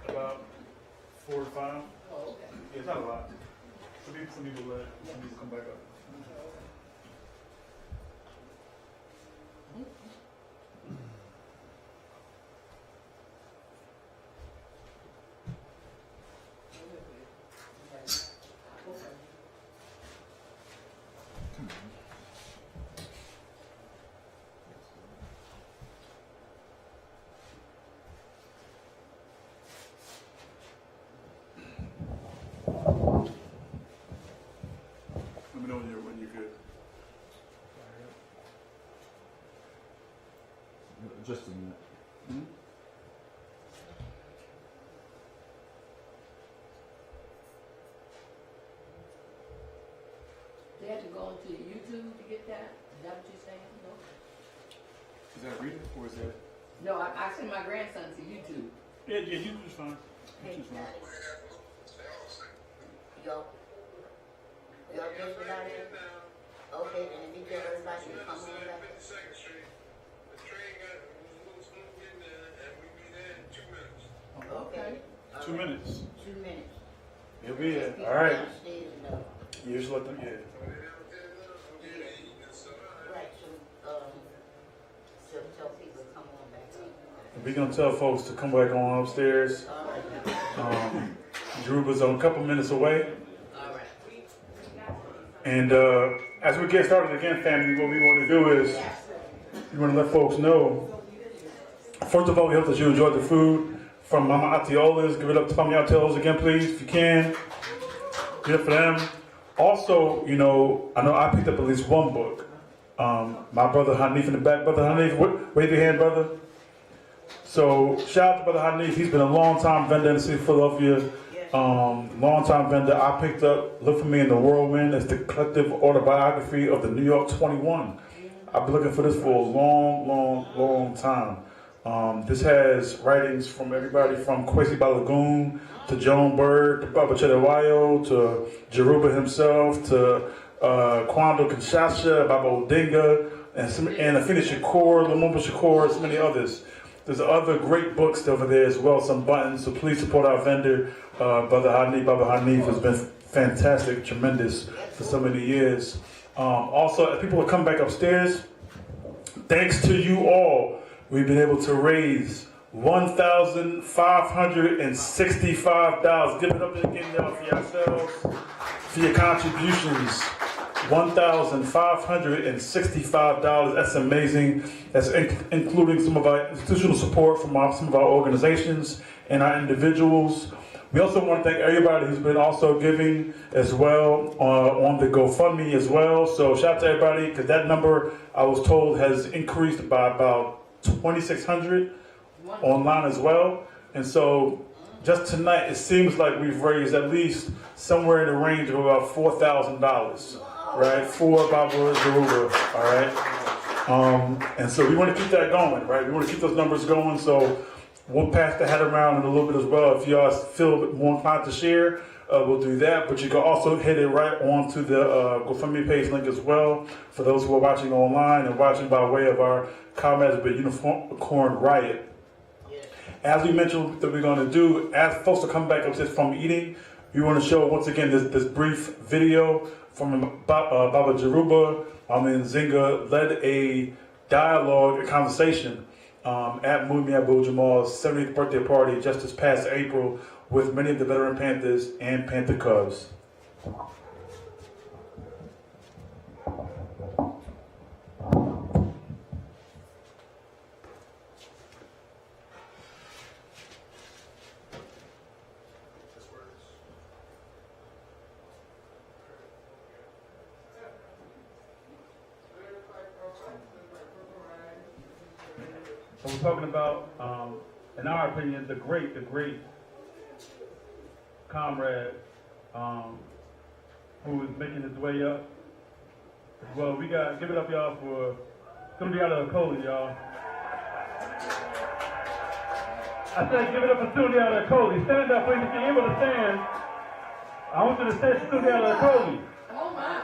about 4 to 5. Oh, okay. Yeah, it's not a lot. Some people come back up. Let me know when you're good. Just a minute. Mm-hmm. They had to go into YouTube to get that? Is that what you're saying? No? Is that reading or is that? No, I sent my grandson to YouTube. Yeah, YouTube's fine. Hey, YouTube's fine. Yo, good without it? Okay, then if you tell everybody to come on back. Okay. 2 minutes. 2 minutes. He'll be there. People All right. downstairs know. You just let them, yeah. Right, so tell people to come on back up. We're going to tell folks to come back on upstairs. All right. Dhoruba's a couple minutes away. All right. And as we get started again, family, what we want to do is we want to let folks know. First of all, we hope that you enjoyed the food from Mama Atiola's. Give it up to Mama Atiola's again, please, if you can. Give it for them. Also, I know I picked up at least one book. My brother Hanif in the back. Brother Hanif, wave your hand, brother. So, shout out to Brother Hanif. He's been a long-time vendor in the city of Philadelphia. Long-time vendor. I picked up Look For Me in the Whirlwind. It's the collective autobiography of the New York 21. I've been looking for this for a long time. This has writings from everybody from Kwesi Balagoon to Joan Bird to Baba Chedewayo to Dhoruba himself to Kwando Kinshasa, Baba Odinga, and Afeni Shakur, Lumumba Shakur, so many others. There's other great books over there as well, some buttons, so please support our vendor, Brother Hanif. Baba Hanif has been fantastic, tremendous for so many years. Also, as people will come back upstairs, thanks to you all, we've been able to raise $1,565. Give it up again, y'all, for yourselves, for your contributions. $1,565. That's amazing. That's including some of our institutional support from some of our organizations and our individuals. We also want to thank everybody who's been also giving as well on the GoFundMe as well. So shout out to everybody, because that number, I was told, has increased by about 2,600 online as well. And so just tonight, it seems like we've raised at least somewhere in the range of about $4,000, right, for Baba Dhoruba, all right? And so we want to keep that going, right? We want to keep those numbers going. So we'll pass the hat around in a little bit as well. If y'all feel more inclined to share, we'll do that. But you can also hit it right onto the GoFundMe page link as well for those who are watching online and watching by way of our comrades with Unicorn Riot. As we mentioned that we're going to do, as folks are coming back upstairs from eating, we want to show once again this brief video from Baba Dhoruba. Zinga led a dialogue, a conversation at Mumi Abu Jamal's 70th birthday party just this past April with many of the veteran Panthers and Panther Cubs. So we're talking about, in our opinion, the great comrade who is making his way up. Well, we got, give it up, y'all, for Stundi out of Akoli, y'all. I said give it up for Stundi out of Akoli. Stand up, please, if you're able to stand. I want you to say Stundi out of Akoli. Oh my.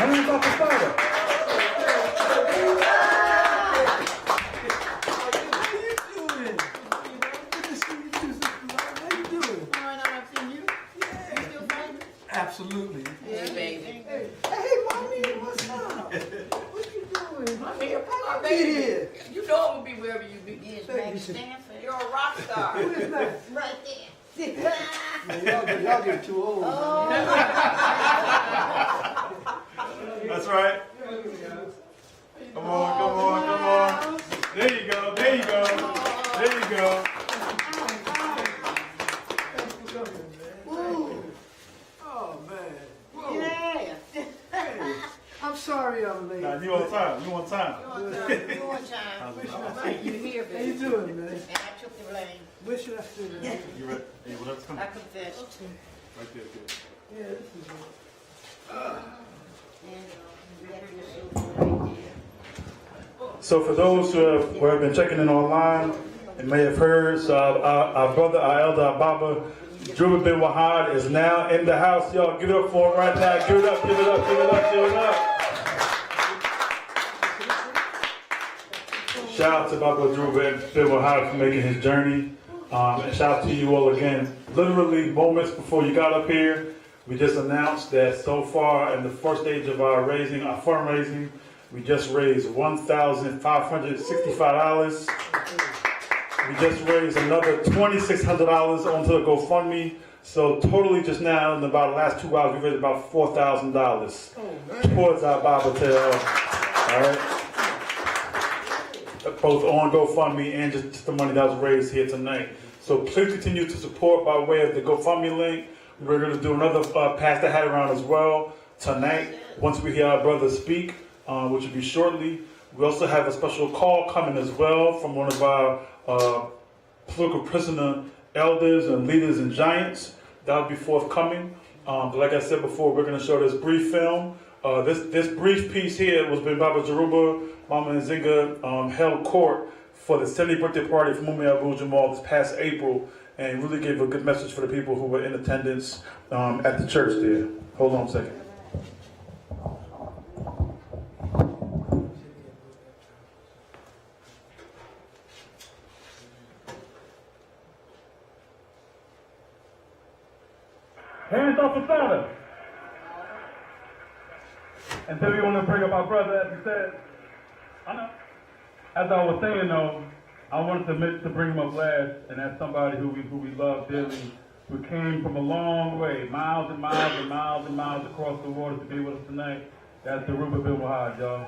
Henry off the fighter. I'm here, Oh, baby. baby, you know I'm gonna be wherever you be. Yes, Max Stanford. You're a rock star. Who is that? Right there. Man, y'all get too old. Oh. That's right. Come on, come on, come on. There you go, there you go, there you go. Oh, man. Yeah. I'm sorry I'm late. Nah, you on time, you on time. You on time. You here, How you baby? doing, man? And I took the blame. Where should I sit in? You ready? Hey, whatever's coming. I confessed. Right there, good. Yeah, this is it. And we got your silver right there. So for those who have been checking in online and may have heard, so our brother, our elder, our Baba, Dhoruba Bin Wahad is now in the house. Y'all give it up for him right now. Give it up, give it up, give it up, give it up. Shout out to Baba Dhoruba Bin Wahad for making his journey. And shout out to you all again. Literally moments before you got up here, we just announced that so far in the first stage of our fundraising, we just raised $1,565. We just raised another $2,600 onto the GoFundMe. So totally just now, in about the last 2 hours, we raised about $4,000 towards our Bible tale. All right? Both on GoFundMe and just the money that was raised here tonight. So please continue to support by way of the GoFundMe link. We're going to do another Pass the Hat around as well tonight once we hear our brother speak, which will be shortly. We also have a special call coming as well from one of our political prisoner elders and leaders and giants. That'll be forthcoming. But like I said before, we're going to show this brief film. This brief piece here was when Baba Dhoruba, Mama Nzinga held court for the 70th birthday party for Mumia Abu Jamal this past April, and really gave a good message for the people who were in attendance at the church there. Hold on a second. Hands off the soda. And then we want to bring up our brother, as he said. I know. As I was saying though, I wanted to bring him up last, and that's somebody who we love dearly, who came from a long way, miles and miles and miles and miles across the water to be with us tonight. That's Dhoruba Bin Wahad, y'all.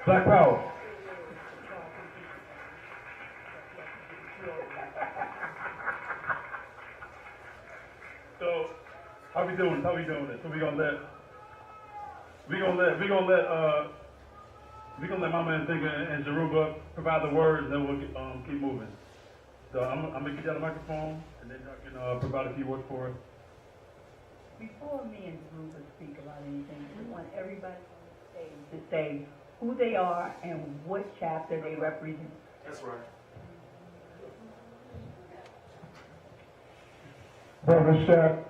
Black Power. So, how we doing this? So we gonna let Mama and Dhoruba provide the words, and then we'll keep moving. So I'm gonna get you on the microphone, and then y'all can provide a few words for us. Before me and Dhoruba speak about anything, we want everybody to say who they are and what chapter they represent. That's right. Brother Shep,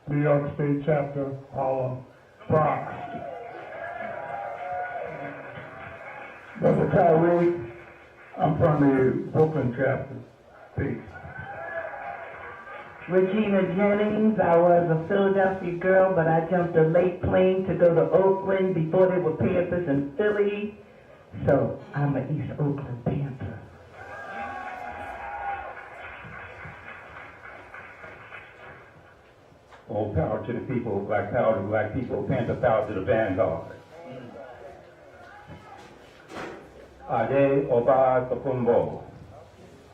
New York State Chapter, Harlem, Bronx. Brother Tyree, I'm from the Brooklyn Chapter. Peace. Regina Jennings, I was a Philadelphia girl, but I jumped a late plane to go to Oakland before they were Panthers in Philly. So I'm an East Oakland Panther. All power to the people, black power to black people, Panther power to the vanguard. Ade Oba Tokumbo,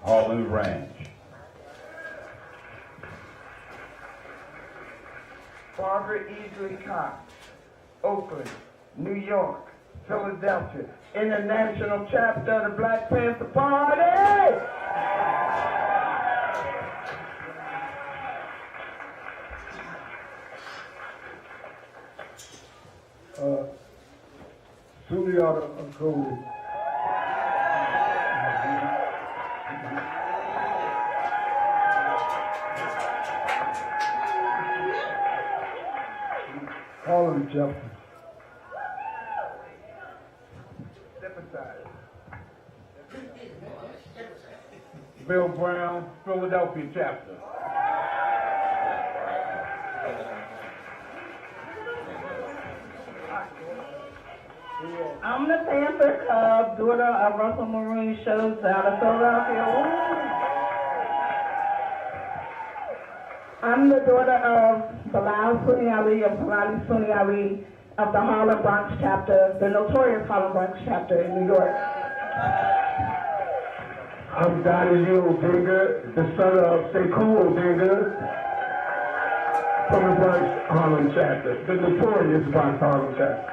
Harlem Ranch. Barbara Easley Cox, Oakland, New York, Philadelphia, International Chapter of the Black Panther Party! Suliata Cody. Harlem Chapter. Step aside. Bill Brown, Philadelphia chapter. I'm the Panther daughter of Russell Maroon shows out of Philadelphia. I'm the daughter of Bilal Sunni Ali of Bilal Sunni Ali of the Harlem Bronx chapter, the notorious Harlem Bronx chapter in New York. I'm Donnie Odinga, the son of Sekou Odinga from the Bronx Harlem chapter, the notorious Bronx Harlem chapter.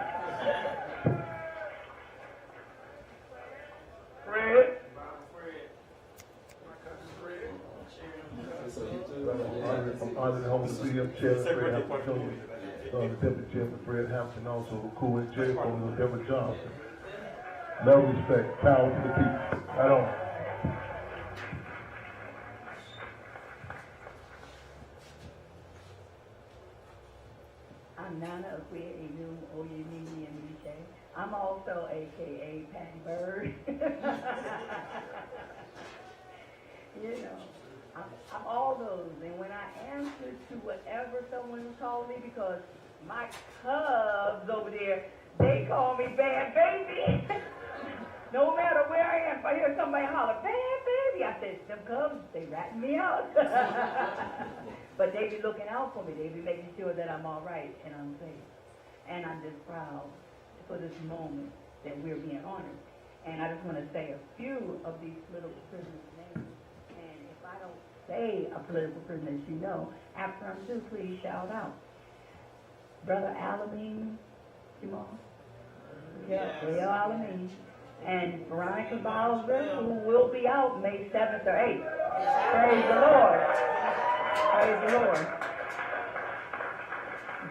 I'm honored to hold the video chair, Fred Hampton Jr., the deputy chair for Fred Hampton, also co-chair for Deborah Johnson. No respect, power to the people. I don't. I'm Nana Akwe-Enum Oyemini Anike. I'm also AKA Patty Bird. You know, I'm all those. And when I answer to whatever someone calls me, because my cubs over there, they call me Bad Baby. No matter where I am, if I hear somebody holler, Bad Baby, I said, them cubs, they rat me out. But they be looking out for me. They be making sure that I'm all right and I'm safe. And I'm just proud for this moment that we're being honored. And I just want to say a few of these political prisoners' names. And if I don't say a political prisoner, as you know, after I'm through, please shout out. Brother Alameen, Jamal. Yeah, Real Alameen. And Veronica Bowser, who will be out May 7th or 8th. Praise the Lord. Praise the Lord.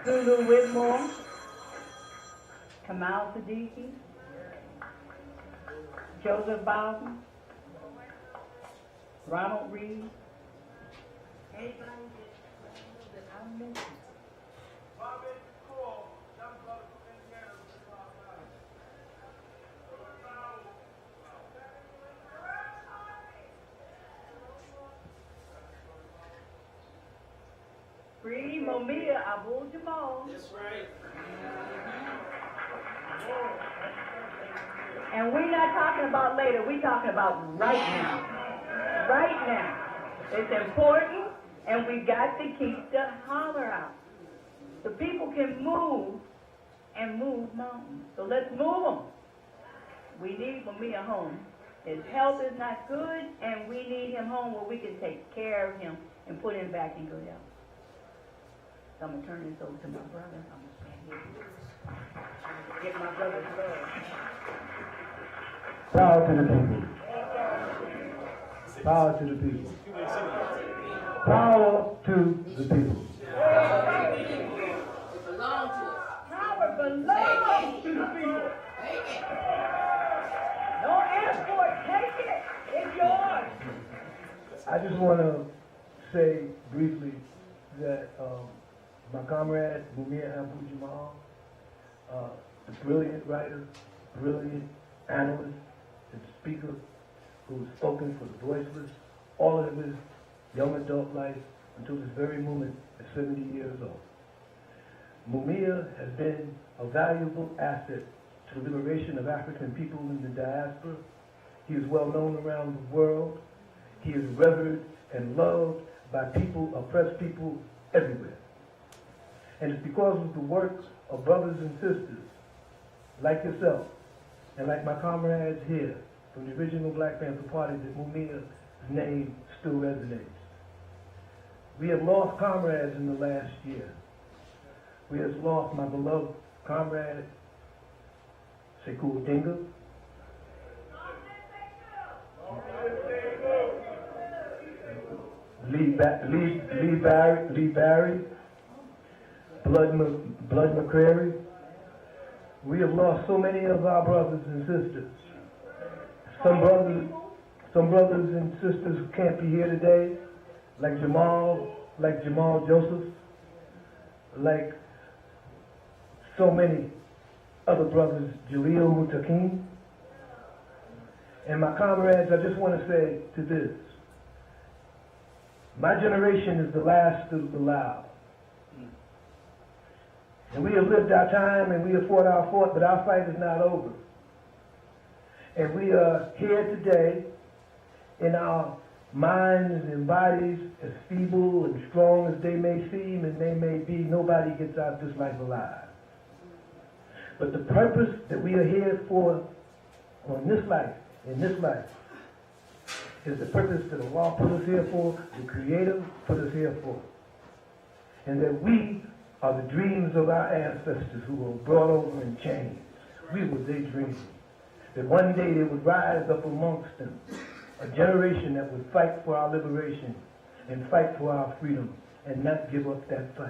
Zulu Whitmore, Kamal Siddiqui, Joseph Bowden, Ronald Reed. Anybody that I mentioned? Free Momia Abu Jamal. That's right. And we're not talking about later, we're talking about right now. Right now. It's important, and we got to keep the holler out. The people can move and move mountains. So let's move them. We need Momia home. His health is not good, and we need him home where we can take care of him and put him back in good health. So I'm going to turn this over to my brother. I'm going to stand here. Get my brother's love. Power to the people. Power to the people. Power to the people. It belongs to us. Power belongs to the people. Take it. Don't ask for it. Take it. It's yours. I just want to say briefly that my comrade, Mumia Abu Jamal, the brilliant writer, brilliant analyst, and speaker who's spoken for the voiceless all of his young adult life until this very moment at 70 years old. Mumia has been a valuable asset to the liberation of African people in the diaspora. He is well known around the world. He is revered and loved by people, oppressed people everywhere. And it's because of the work of brothers and sisters like yourself and like my comrades here from the original Black Panther Party that Mumia's name still resonates. We have lost comrades in the last year. We have lost my beloved comrade, Sekou Odinga. Lee Barry, Blood McCrary. We have lost so many of our brothers and sisters. Some brothers and sisters who can't be here today, like Jamal Joseph, like so many other brothers, Jaleel Mutakin. And my comrades, I just want to say to this, My generation is the last of the loud. And we have lived our time and we have fought our fight, but our fight is not over. And we are here today in our minds and bodies, as feeble and strong as they may seem and they may be. Nobody gets out this life alive. But the purpose that we are here for on this life, in this life, is the purpose that Allah put us here for, the Creator put us here for. And that we are the dreams of our ancestors who were brought over in chains. We were their dreams. That one day they would rise up amongst them, a generation that would fight for our liberation and fight for our freedom and not give up that fight.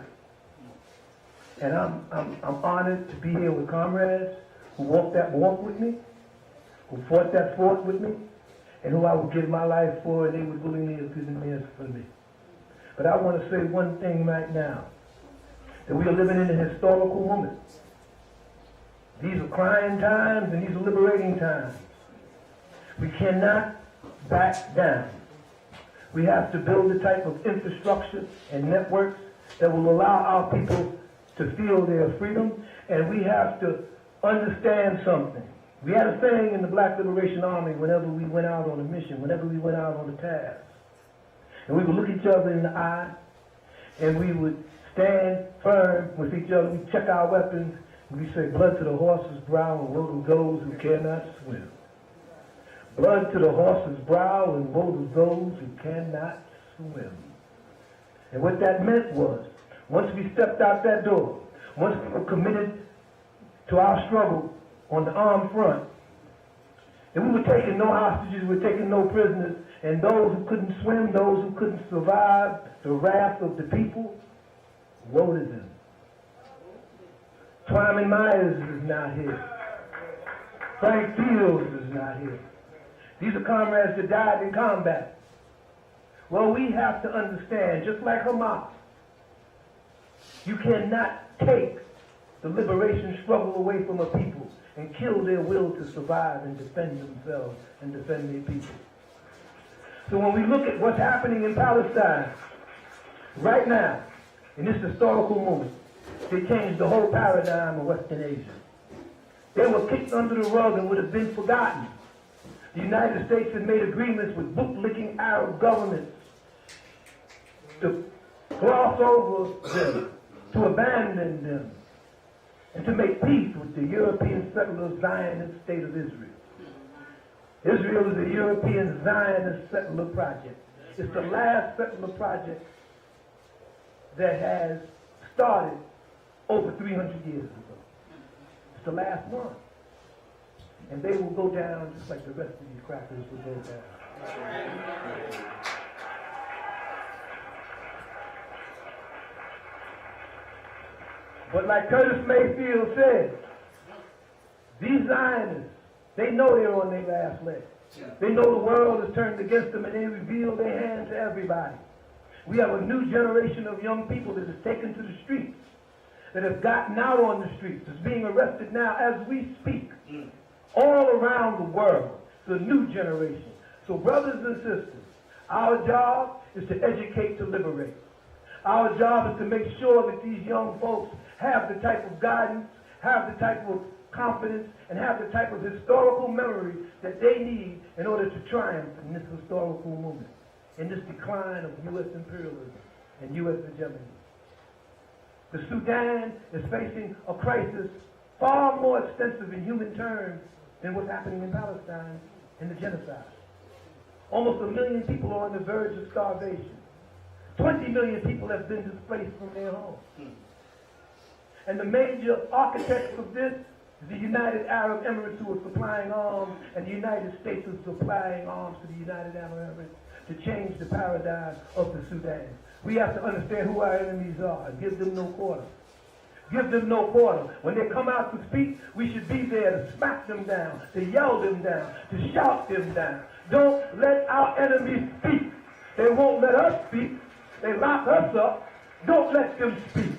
And I'm honored to be here with comrades who walked that walk with me, who fought that fight with me, and who I would give my life for, and they would willingly have given theirs for me. But I want to say one thing right now, that we are living in a historical moment. These are crying times and these are liberating times. We cannot back down. We have to build the type of infrastructure and networks that will allow our people to feel their freedom, and we have to understand something. We had a saying in the Black Liberation Army whenever we went out on a mission, whenever we went out on a task. And we would look each other in the eye, and we would stand firm with each other. We check our weapons, and we say, blood to the horse's brow and woe to those who cannot swim. Blood to the horse's brow and woe to those who cannot swim. And what that meant was, once we stepped out that door, once we were committed to our struggle on the armed front, and we were taking no hostages, we were taking no prisoners, and those who couldn't swim, those who couldn't survive the wrath of the people, woe to them. Twyman Myers is not here. Frank Fields is not here. These are comrades that died in combat. Well, we have to understand, just like Hamas, you cannot take the liberation struggle away from a people and kill their will to survive and defend themselves and defend their people. So when we look at what's happening in Palestine right now, in this historical moment, they changed the whole paradigm of Western Asia. They were kicked under the rug and would have been forgotten. The United States had made agreements with bootlicking Arab governments to gloss over them, to abandon them, and to make peace with the European settler Zionist state of Israel. Israel is a European Zionist settler project. It's the last settler project that has started over 300 years ago. It's the last one. And they will go down just like the rest of these crackers will go down. But like Curtis Mayfield said, these Zionists, they know they're on their last leg. They know the world is turned against them and they reveal their hand to everybody. We have a new generation of young people that is taken to the streets, that have gotten out on the streets, is being arrested now as we speak, all around the world. It's a new generation. So brothers and sisters, our job is to educate, to liberate. Our job is to make sure that these young folks have the type of guidance, have the type of confidence, and have the type of historical memory that they need in order to triumph in this historical movement, in this decline of U.S. imperialism and U.S. hegemony. The Sudan is facing a crisis far more extensive in human terms than what's happening in Palestine in the genocide. Almost 1 million people are on the verge of starvation. 20 million people have been displaced from their homes. And the major architects of this is the United Arab Emirates, who are supplying arms, and the United States is supplying arms to the United Arab Emirates to change the paradigm of the Sudan. We have to understand who our enemies are and give them no quarter. Give them no quarter. When they come out to speak, we should be there to smack them down, to yell them down, to shout them down. Don't let our enemies speak. They won't let us speak. They lock us up. Don't let them speak.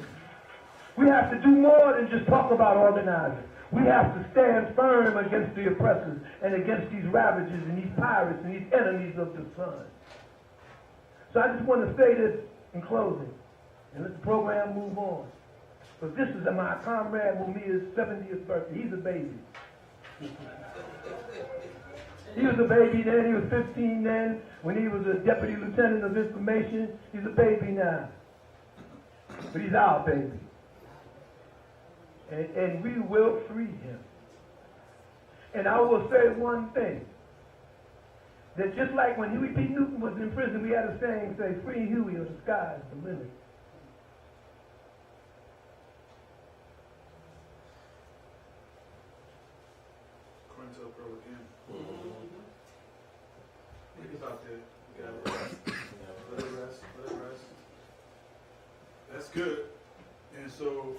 We have to do more than just talk about organizing. We have to stand firm against the oppressors and against these ravagers and these pirates and these enemies of the sun. So I just want to say this in closing, and let the program move on. So this is my comrade Mumia's 70th birthday. He's a baby. He was a baby then, he was 15 then, when he was a deputy lieutenant of information. He's a baby now. But he's our baby. And we will free him. And I will say one thing, that just like when Huey P. Newton was in prison, we had a saying say, free Huey or the sky is the limit. COINTELPRO again. Niggas out there, you gotta rest. Let it rest, let it rest. That's good. And so,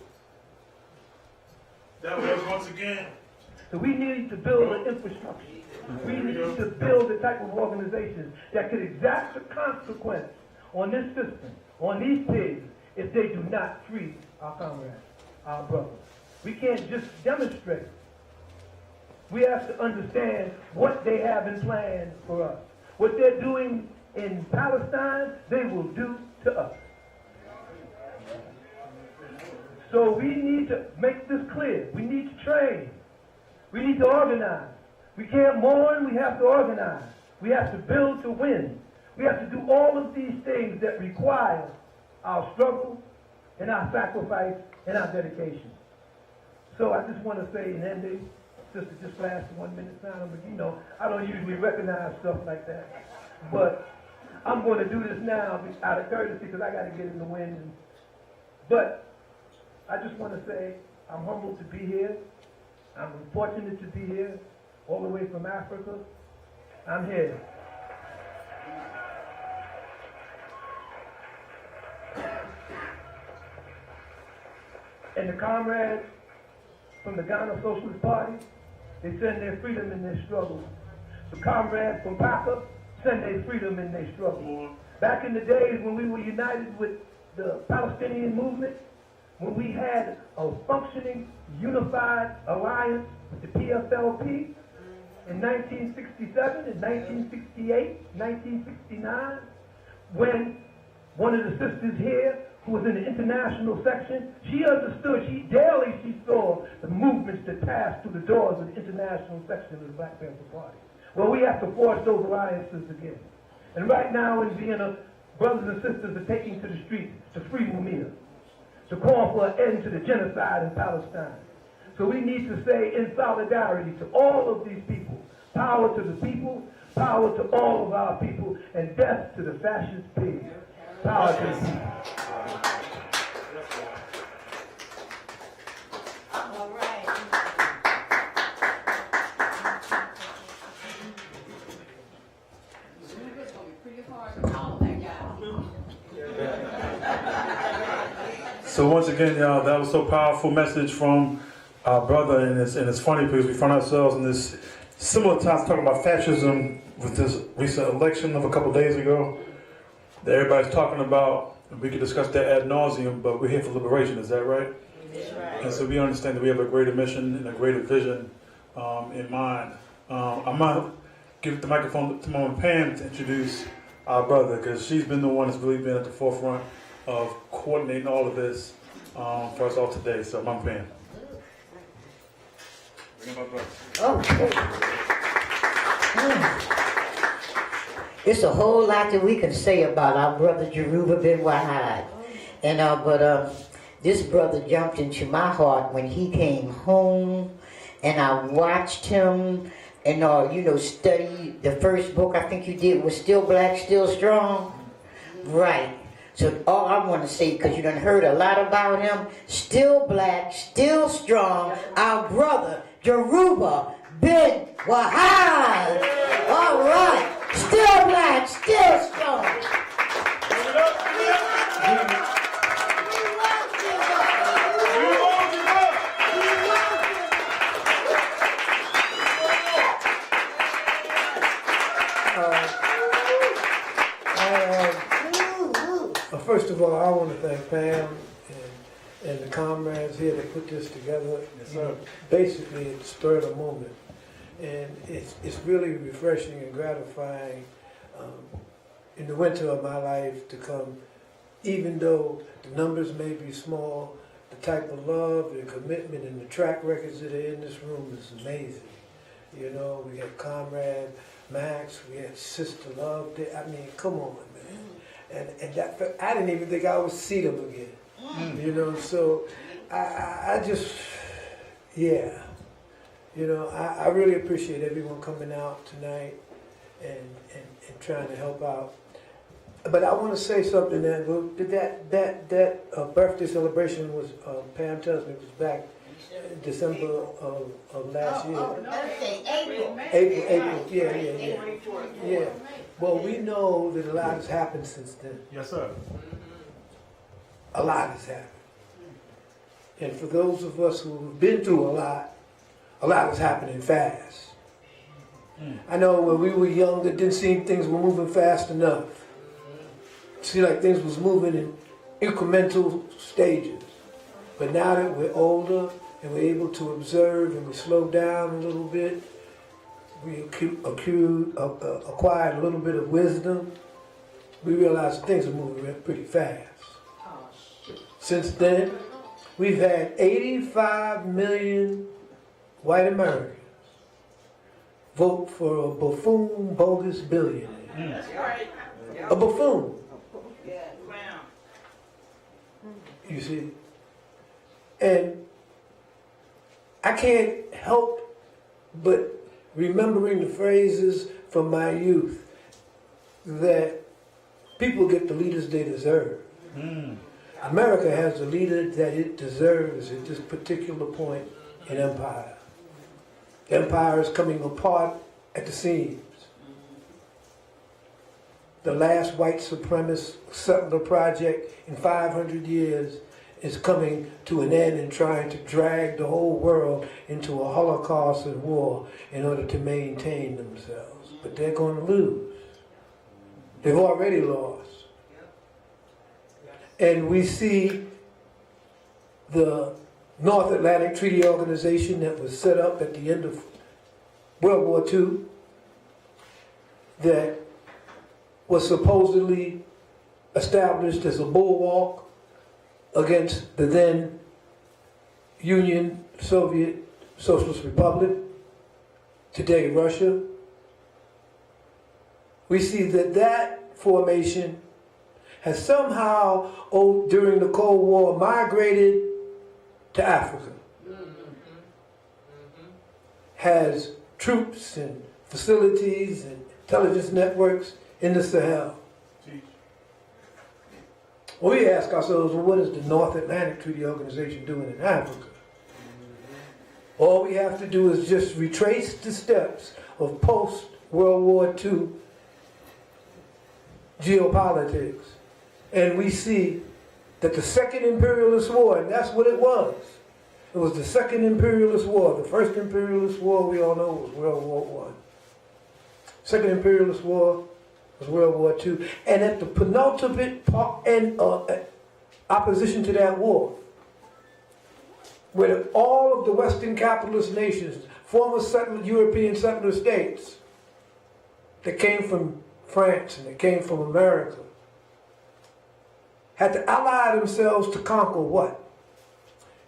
that was once again. So we need to build an infrastructure. We need to build the type of organizations that could exact the consequence on this system, on these pigs, if they do not free our comrades, our brothers. We can't just demonstrate. We have to understand what they have in plan for us. What they're doing in Palestine, they will do to us. So we need to make this clear. We need to train. We need to organize. We can't mourn, we have to organize. We have to build to win. We have to do all of these things that require our struggle and our sacrifice and our dedication. So I just want to say in ending, sister, just flash the 1 minute sound, but you know, I don't usually recognize stuff like that. But I'm going to do this now out of courtesy because I got to get in the wind. But I just want to say I'm humbled to be here. I'm fortunate to be here, all the way from Africa. I'm here. And the comrades from the Ghana Socialist Party, they send their freedom in their struggle. The comrades from Paka send their freedom in their struggle. Back in the days when we were united with the Palestinian movement, when we had a functioning, unified alliance with the PFLP in 1967, in 1968, 1969, when one of the sisters here, who was in the international section, she understood, she saw the movements that passed through the doors of the international section of the Black Panther Party. Well, we have to forge those alliances again. And right now in Vienna, brothers and sisters are taking to the streets to free Mumia, to call for an end to the genocide in Palestine. So we need to say in solidarity to all of these people, power to the people, power to all of our people, and death to the fascist pigs. Power to the people. All right. It's gonna be pretty hard to call that guy. So once again, y'all, that was so powerful message from our brother, and it's funny because we find ourselves in this similar times talking about fascism with this recent election of a couple days ago that everybody's talking about. We could discuss that ad nauseum, but we're here for liberation. Is that right? That's right. And so we understand that we have a greater mission and a greater vision in mind. I'm gonna give the microphone to Mama Pam to introduce our brother, because she's been the one that's really been at the forefront of coordinating all of this for us all today. So Mama Pam. Bring up our brother. Okay. It's a whole lot that we can say about our brother Dhoruba Bin Wahad. And but this brother jumped into my heart when he came home, and I watched him and study the first book I think you did was Still Black, Still Strong. Right. So all I want to say, because you done heard a lot about him, still black, still strong, our brother Dhoruba Bin Wahad. All right. Still black, still strong. First of all, I want to thank Pam and the comrades here that put this together. Basically, it spurred a moment. And it's really refreshing and gratifying in the winter of my life to come, even though the numbers may be small, the type of love and commitment and the track records that are in this room is amazing. You know, we got Comrade Max, we had Sister Love. I mean, come on, man. And that, I didn't even think I would see them again. You know, so I just, yeah. You know, I really appreciate everyone coming out tonight and trying to help out. But I want to say something that birthday celebration was, Pam tells me, was back in December of last year. April, yeah. Well, we know that a lot has happened since then. Yes, sir. A lot has happened. And for those of us who've been through a lot is happening fast. I know when we were young, it didn't seem things were moving fast enough. It seemed like things was moving in incremental stages. But now that we're older and we're able to observe and we slow down a little bit, we acquired a little bit of wisdom, we realize things are moving pretty fast. Since then, we've had 85 million white Americans vote for a buffoon, bogus billionaire. That's right. A buffoon. Yeah, clown. You see? And I can't help but remembering the phrases from my youth that people get the leaders they deserve. America has the leader that it deserves at this particular point in empire. Empire is coming apart at the seams. The last white supremacist settler project in 500 years is coming to an end and trying to drag the whole world into a holocaust and war in order to maintain themselves. But they're going to lose. They've already lost. And we see the North Atlantic Treaty Organization that was set up at the end of World War II that was supposedly established as a bulwark against the then Union Soviet Socialist Republic, today Russia. We see that formation has somehow, during the Cold War, migrated to Africa. Has troops and facilities and intelligence networks in the Sahel. Well, we ask ourselves, well, what is the North Atlantic Treaty Organization doing in Africa? All we have to do is just retrace the steps of post-World War II geopolitics. And we see that the Second Imperialist War, and that's what it was. It was the Second Imperialist War. The First Imperialist War, we all know, was World War I. Second Imperialist War was World War II. And at the penultimate opposition to that war, where all of the Western capitalist nations, former European settler states, that came from France and that came from America, had to ally themselves to conquer what?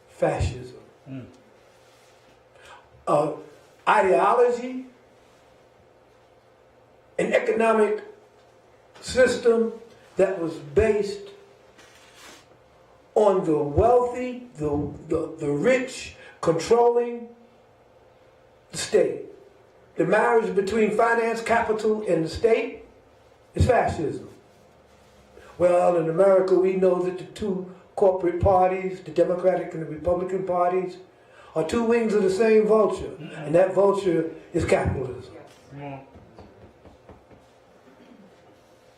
Fascism. Ideology, an economic system that was based on the wealthy, the rich, controlling the state. The marriage between finance, capital, and the state is fascism. Well, in America, we know that the two corporate parties, the Democratic and the Republican parties, are two wings of the same vulture, and that vulture is capitalism.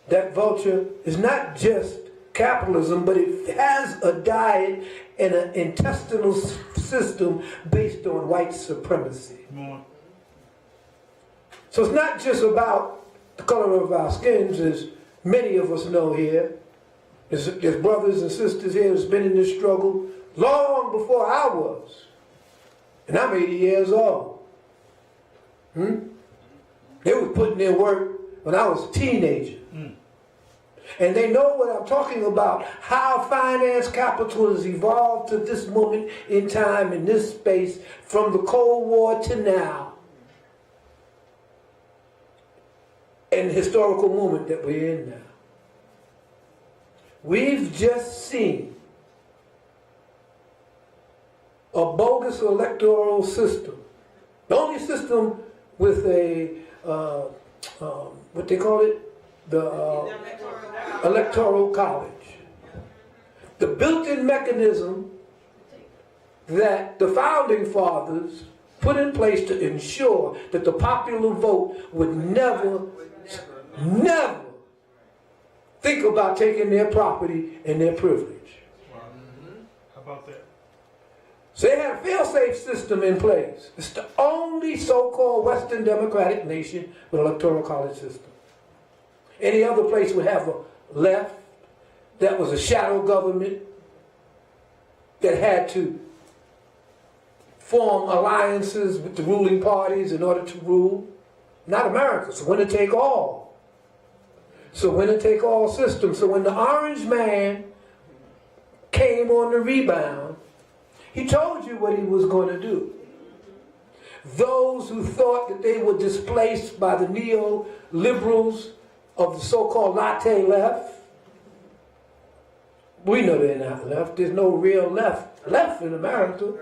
That vulture is not just capitalism, but it has a diet and an intestinal system based on white supremacy. So it's not just about the color of our skins, as many of us know here. There's brothers and sisters here who's been in this struggle long before I was. And I'm 80 years old. They were putting in work when I was a teenager. And they know what I'm talking about, how finance capital has evolved to this moment in time, in this space, from the Cold War to now. And the historical moment that we're in now. We've just seen a bogus electoral system. The only system with a, what they call it? The electoral college. The built-in mechanism that the founding fathers put in place to ensure that the popular vote would never think about taking their property and their privilege. How about that? So they had a fail-safe system in place. It's the only so-called Western democratic nation with an electoral college system. Any other place would have a left that was a shadow government that had to form alliances with the ruling parties in order to rule. Not America. It's a winner-take-all. It's a winner-take-all system. So when the orange man came on the rebound, he told you what he was going to do. Those who thought that they were displaced by the neoliberals of the so-called latte left, we know they're not left. There's no real left in America.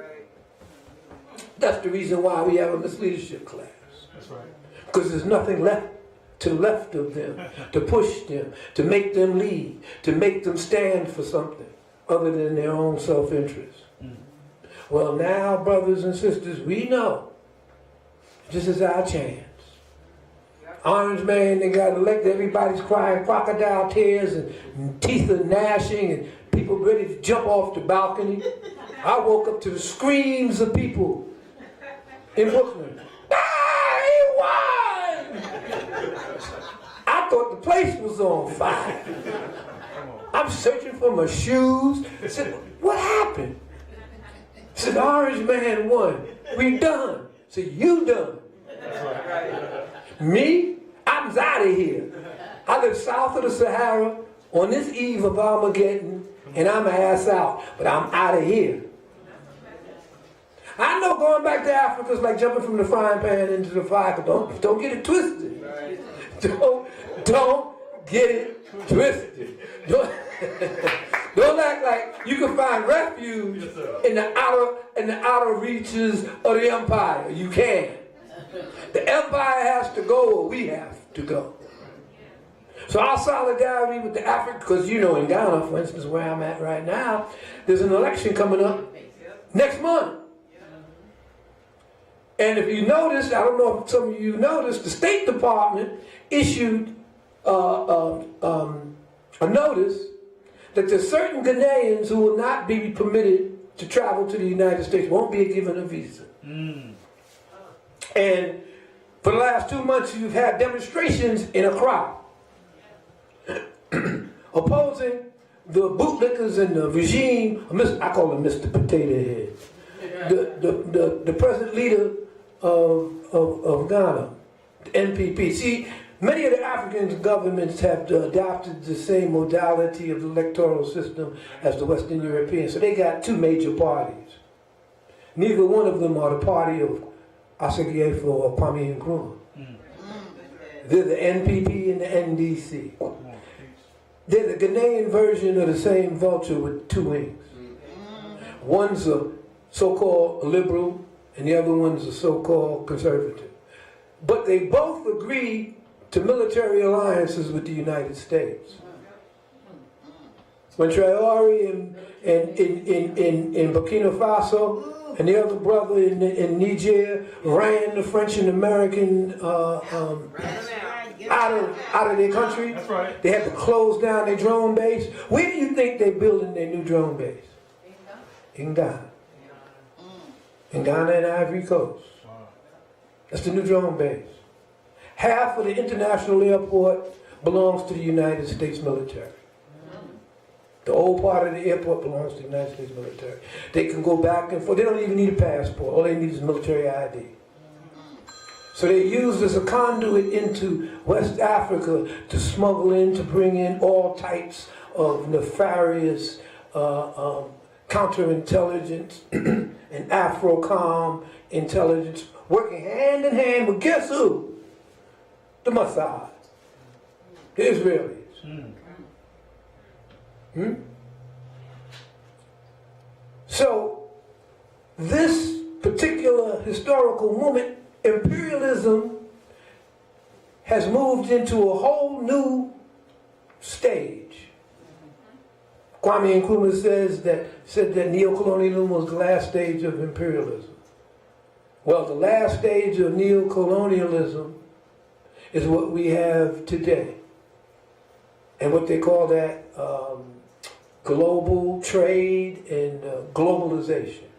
That's the reason why we have a misleadership class. That's right. Because there's nothing left to the left of them, to push them, to make them lead, to make them stand for something other than their own self-interest. Well, now, brothers and sisters, we know this is our chance. Orange man, they got elected, everybody's crying crocodile tears and teeth are gnashing and people ready to jump off the balcony. I woke up to the screams of people in Brooklyn. He won! I thought the place was on fire. I'm searching for my shoes. I said, what happened? I said, Orange man won. We done. I said, you done. Me? I was out of here. I live south of the Sahara on this eve of Armageddon, and I'm ass out, but I'm out of here. I know going back to Africa is like jumping from the frying pan into the fire. Don't get it twisted. Don't get it twisted. Don't act like you can find refuge in the outer reaches of the empire. You can. The empire has to go, or we have to go. So our solidarity with the African, because you know in Ghana, for instance, where I'm at right now, there's an election coming up next month. And if you noticed, I don't know if some of you noticed, the State Department issued a notice that there's certain Ghanaians who will not be permitted to travel to the United States, won't be given a visa. And for the last 2 months, you've had demonstrations in Accra opposing the bootlickers and the regime. I call him Mr. Potato Head. The present leader of Ghana, the NPP. See, many of the African governments have adopted the same modality of the electoral system as the Western Europeans. So they got two major parties. Neither one of them are the party of Assegiefo or Kwame Nkrumah. They're the NPP and the NDC. They're the Ghanaian version of the same vulture with two wings. One's a so-called liberal and the other one's a so-called conservative. But they both agree to military alliances with the United States. When Traoré in Burkina Faso and the other brother in Niger ran the French and American out of their country. That's right. They had to close down their drone base. Where do you think they're building their new drone base? In Ghana. In Ghana and Ivory Coast. That's the new drone base. Half of the international airport belongs to the United States military. The old part of the airport belongs to the United States military. They can go back and forth. They don't even need a passport. All they need is military ID. So they used as a conduit into West Africa to smuggle in, to bring in all types of nefarious counterintelligence and Afrocom intelligence, working hand in hand with guess who? The Mossad, the Israelis. So this particular historical moment, imperialism has moved into a whole new stage. Kwame Nkrumah said that neocolonialism was the last stage of imperialism. Well, the last stage of neocolonialism is what we have today. And what they call that global trade and globalization.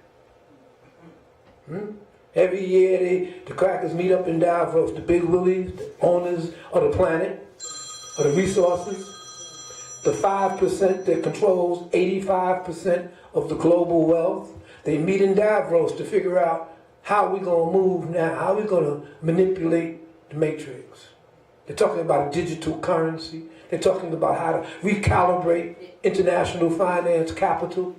Every year the crackers meet up in Davos, the big willies, the owners of the planet, of the resources, the 5% that controls 85% of the global wealth. They meet in Davos to figure out how we're going to move now, how we're going to manipulate the matrix. They're talking about a digital currency. They're talking about how to recalibrate international finance capital.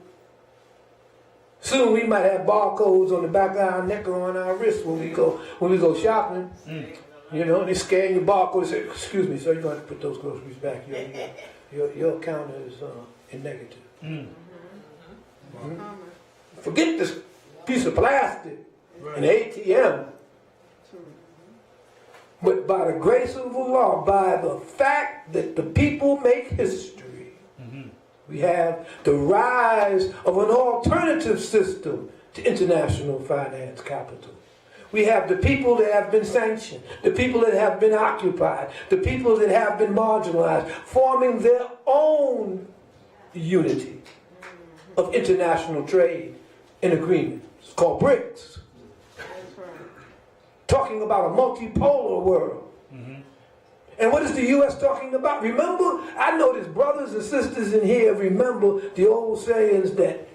Soon we might have barcodes on the back of our neck or on our wrist when we go shopping. You know, they scan your barcode and say, "Excuse me, sir, you're going to have to put those groceries back. Your account is in negative." Forget this piece of plastic in the ATM. But by the grace of the law, by the fact that the people make history, we have the rise of an alternative system to international finance capital. We have the people that have been sanctioned, the people that have been occupied, the people that have been marginalized, forming their own unity of international trade and agreement. It's called BRICS. Talking about a multipolar world. And what is the U.S. talking about? Remember, I know there's brothers and sisters in here remember the old sayings that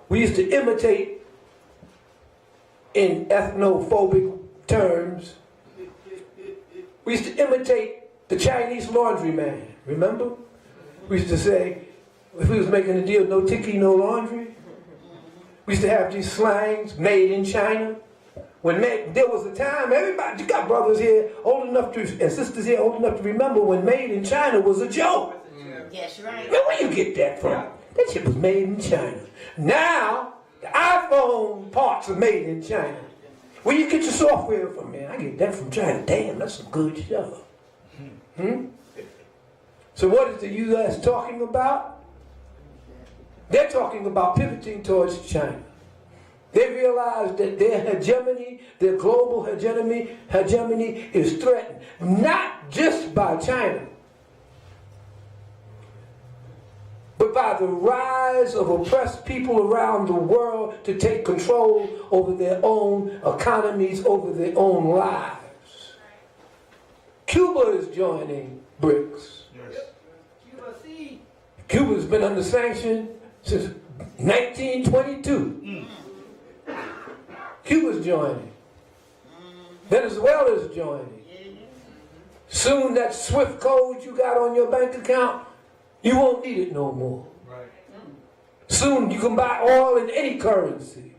we used to imitate in ethnophobic terms. We used to imitate the Chinese laundryman, remember? We used to say, if we was making a deal, no tiki, no laundry. We used to have these slangs, made in China. There was a time, everybody, you got brothers here old enough to, and sisters here old enough to remember when made in China was a joke. That's right. Man, where you get that from? That shit was made in China. Now, the iPhone parts are made in China. Where you get your software from, man? I get that from China. Damn, that's some good stuff. So what is the U.S. talking about? They're talking about pivoting towards China. They realize that their hegemony, their global hegemony is threatened, not just by China, but by the rise of oppressed people around the world to take control over their own economies, over their own lives. Cuba is joining BRICS. Cuba's been under sanction since 1922. Cuba's joining. Venezuela's joining. Soon that SWIFT code you got on your bank account, you won't need it no more. Soon you can buy oil in any currency.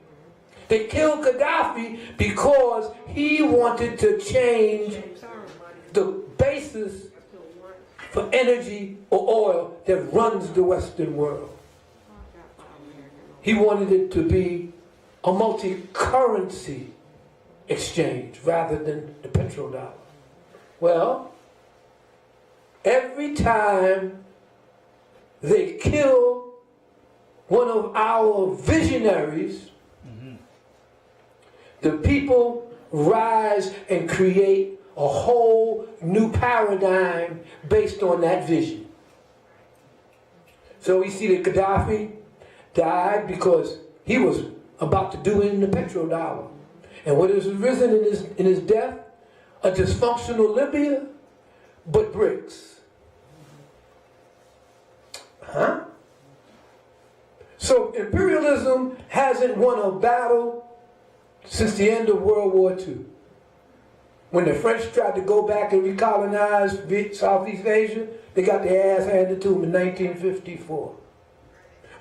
They killed Gaddafi because he wanted to change the basis for energy or oil that runs the Western world. He wanted it to be a multi-currency exchange rather than the petrodollar. Well, every time they kill one of our visionaries, the people rise and create a whole new paradigm based on that vision. So we see that Gaddafi died because he was about to do it in the petrodollar. And what has arisen in his death? A dysfunctional Libya, but BRICS. So imperialism hasn't won a battle since the end of World War II. When the French tried to go back and recolonize Southeast Asia, they got their ass handed to them in 1954.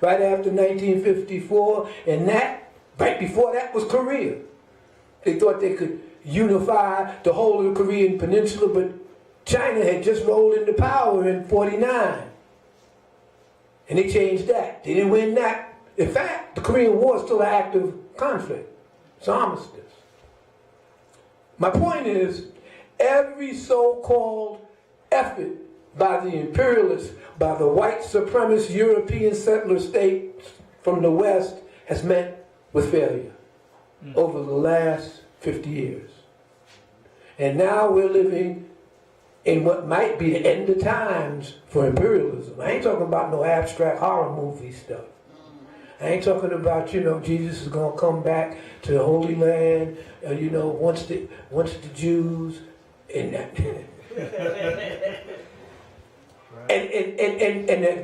Right after 1954, and that, right before that was Korea. They thought they could unify the whole of the Korean peninsula, but China had just rolled into power in 49. And they changed that. They didn't win that. In fact, the Korean War is still an active conflict. It's an armistice. My point is, every so-called effort by the imperialists, by the white supremacist European settler states from the West has met with failure over the last 50 years. And now we're living in what might be the end of times for imperialism. I ain't talking about no abstract horror movie stuff. I ain't talking about, you know, Jesus is going to come back to the Holy Land, you know, once the Jews, and that. And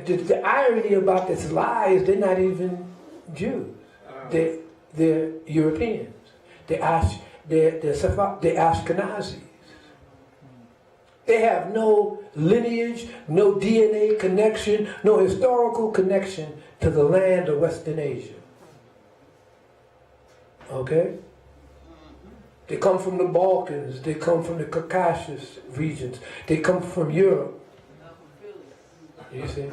the irony about this lie is they're not even Jews. They're Europeans. They're Ashkenazis. They have no lineage, no DNA connection, no historical connection to the land of Western Asia. Okay? They come from the Balkans. They come from the Caucasus regions. They come from Europe. You see?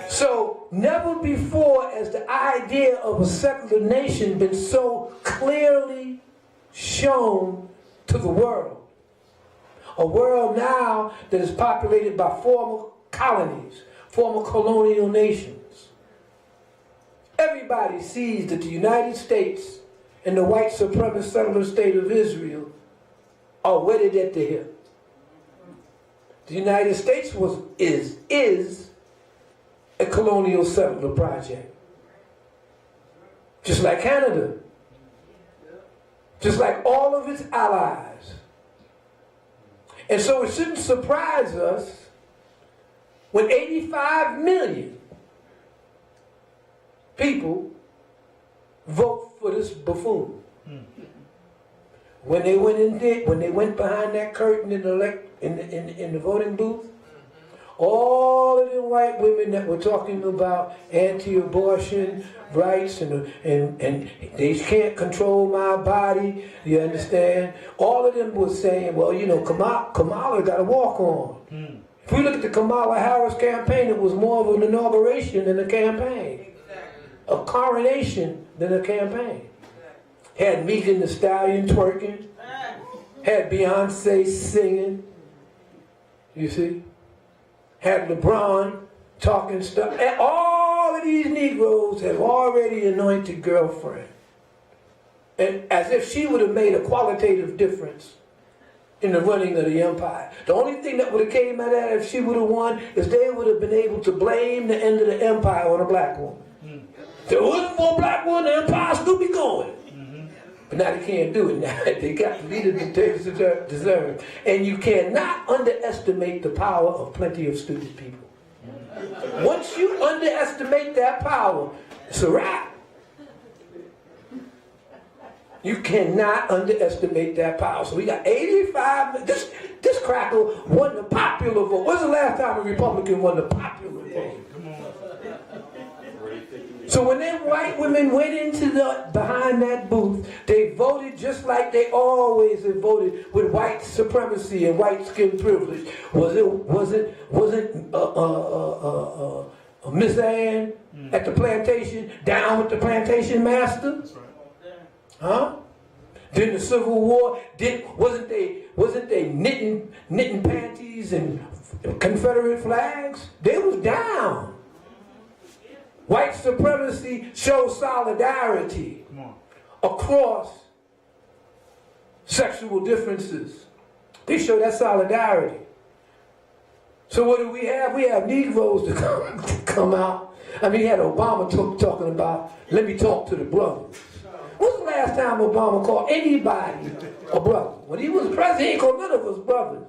So, never before has the idea of a secular nation been so clearly shown to the world. A world now that is populated by former colonies, former colonial nations. Everybody sees that the United States and the white supremacist settler state of Israel are wedded at the hip. The United States is a colonial settler project. Just like Canada. Just like all of its allies. And so it shouldn't surprise us when 85 million people vote for this buffoon. When they went behind that curtain in the voting booth, all of the white women that were talking about anti-abortion rights and they can't control my body, you understand? All of them were saying, well, you know, Kamala got to walk on. If we look at the Kamala Harris campaign, it was more of an inauguration than a campaign. A coronation than a campaign. Had Megan Thee Stallion twerking. Had Beyonce singing. You see? Had LeBron talking stuff. And all of these Negroes have already anointed girlfriend. And as if she would have made a qualitative difference in the running of the empire. The only thing that would have came out of that if she would have won is they would have been able to blame the end of the empire on a black woman. If there wasn't for a black woman, the empire still be going. But now they can't do it now. They got the leader that they deserve. And you cannot underestimate the power of plenty of stupid people. Once you underestimate that power, it's a wrap. You cannot underestimate that power. So we got 85. This cracker won the popular vote. When's the last time a Republican won the popular vote? So when them white women went into behind that booth, they voted just like they always have voted, with white supremacy and white skin privilege. Wasn't Miss Ann at the plantation down with the plantation master? Huh? During the Civil War, wasn't they knitting panties and Confederate flags? They was down. White supremacy shows solidarity across sexual differences. They show that solidarity. So what do we have? We have Negroes to come out. I mean, you had Obama talking about, let me talk to the brothers. When's the last time Obama called anybody a brother? When he was president, he ain't called none of us brothers.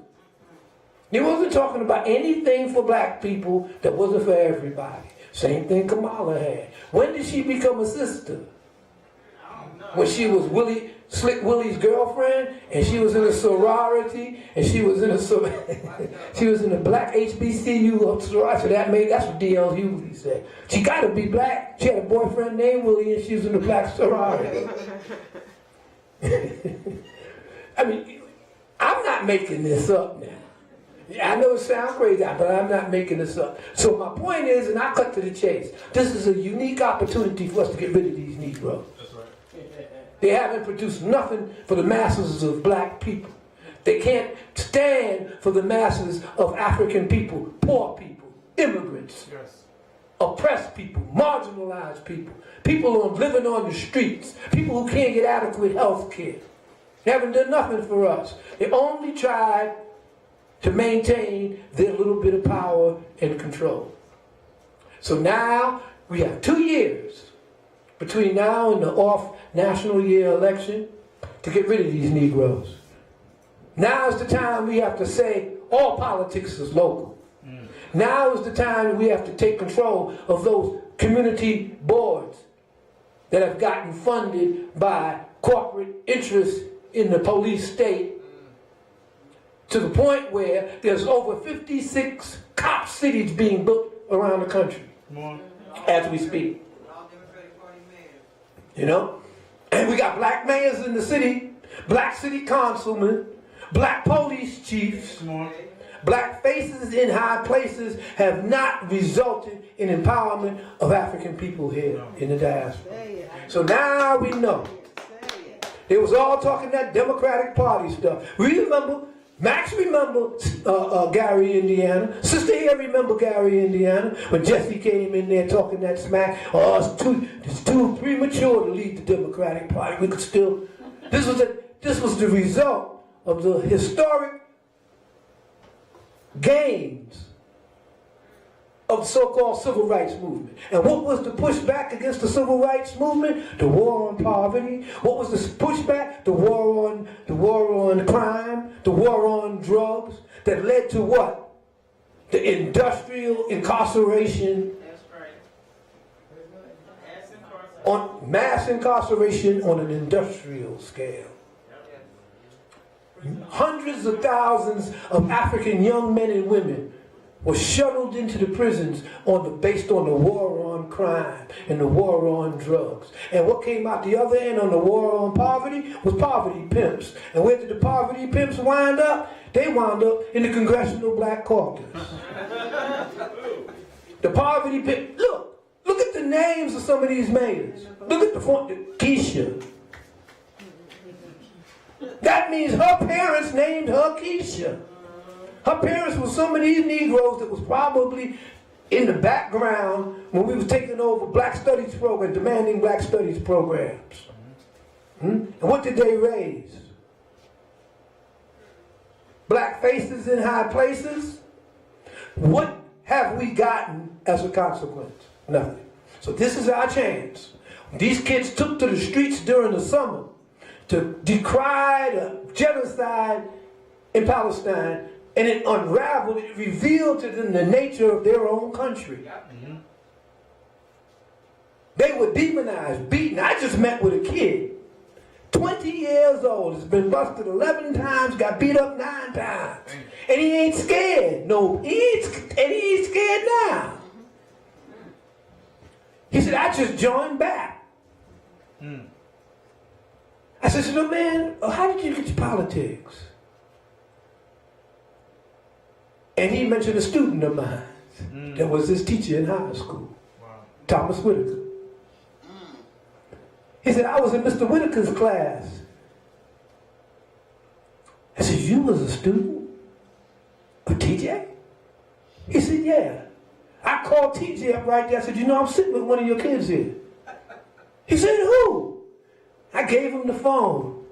He wasn't talking about anything for black people that wasn't for everybody. Same thing Kamala had. When did she become a sister? when she was Slick Willie's girlfriend, and she was in a sorority, and she was in a she was in a black HBCU sorority. That's what D.L. Hughley said. She got to be black. She had a boyfriend named Willie, and she was in a black sorority. I mean, I'm not making this up now. I know it sounds crazy, but I'm not making this up. So my point is, and I cut to the chase, this is a unique opportunity for us to get rid of these Negroes. That's right. They haven't produced nothing for the masses of black people. They can't stand for the masses of African people, poor people, immigrants, yes, oppressed people, marginalized people, people living on the streets, people who can't get adequate health care. They haven't done nothing for us. They only tried to maintain their little bit of power and control. So now we have 2 years between now and the off national year election to get rid of these Negroes. Now is the time we have to say all politics is local. Now is the time we have to take control of those community boards that have gotten funded by corporate interests in the police state, to the point where there's over 56 cop cities being built around the country as we speak. You know? And we got black mayors in the city, black city councilmen, black police chiefs, black faces in high places have not resulted in empowerment of African people here in the diaspora. So now we know. They was all talking that Democratic Party stuff. We remember, Max remember Gary, Indiana. Sister here remember Gary, Indiana, when Jesse came in there talking that smack. Oh, it's too premature to lead the Democratic Party. We could still. This was the result of the historic gains of the so-called civil rights movement. And what was the pushback against the civil rights movement? The war on poverty. What was the pushback? The war on crime, the war on drugs, that led to what? The industrial incarceration. That's right. Mass incarceration on an industrial scale. Hundreds of thousands of African young men and women were shuttled into the prisons based on the war on crime and the war on drugs. And what came out the other end on the war on poverty was poverty pimps. And where did the poverty pimps wind up? They wound up in the Congressional Black Caucus. The poverty pimp, look at the names of some of these mayors. Look at the Keisha. That means her parents named her Keisha. Her parents were some of these Negroes that was probably in the background when we was taking over black studies programs, demanding black studies programs. And what did they raise? Black faces in high places? What have we gotten as a consequence? Nothing. So this is our chance. These kids took to the streets during the summer to decry the genocide in Palestine, and it unraveled, it revealed to them the nature of their own country. They were demonized, beaten. I just met with a kid, 20 years old, has been busted 11 times, got beat up 9 times. And he ain't scared. No, he ain't scared now. He said, I just joined back. I said, so man, how did you get to politics? And he mentioned a student of mine that was his teacher in high school, Thomas Whitaker. He said, I was in Mr. Whitaker's class. I said, you was a student of TJ? He said, yeah. I called TJ up right there. I said, you know, I'm sitting with one of your kids here. He said, who? I gave him the phone.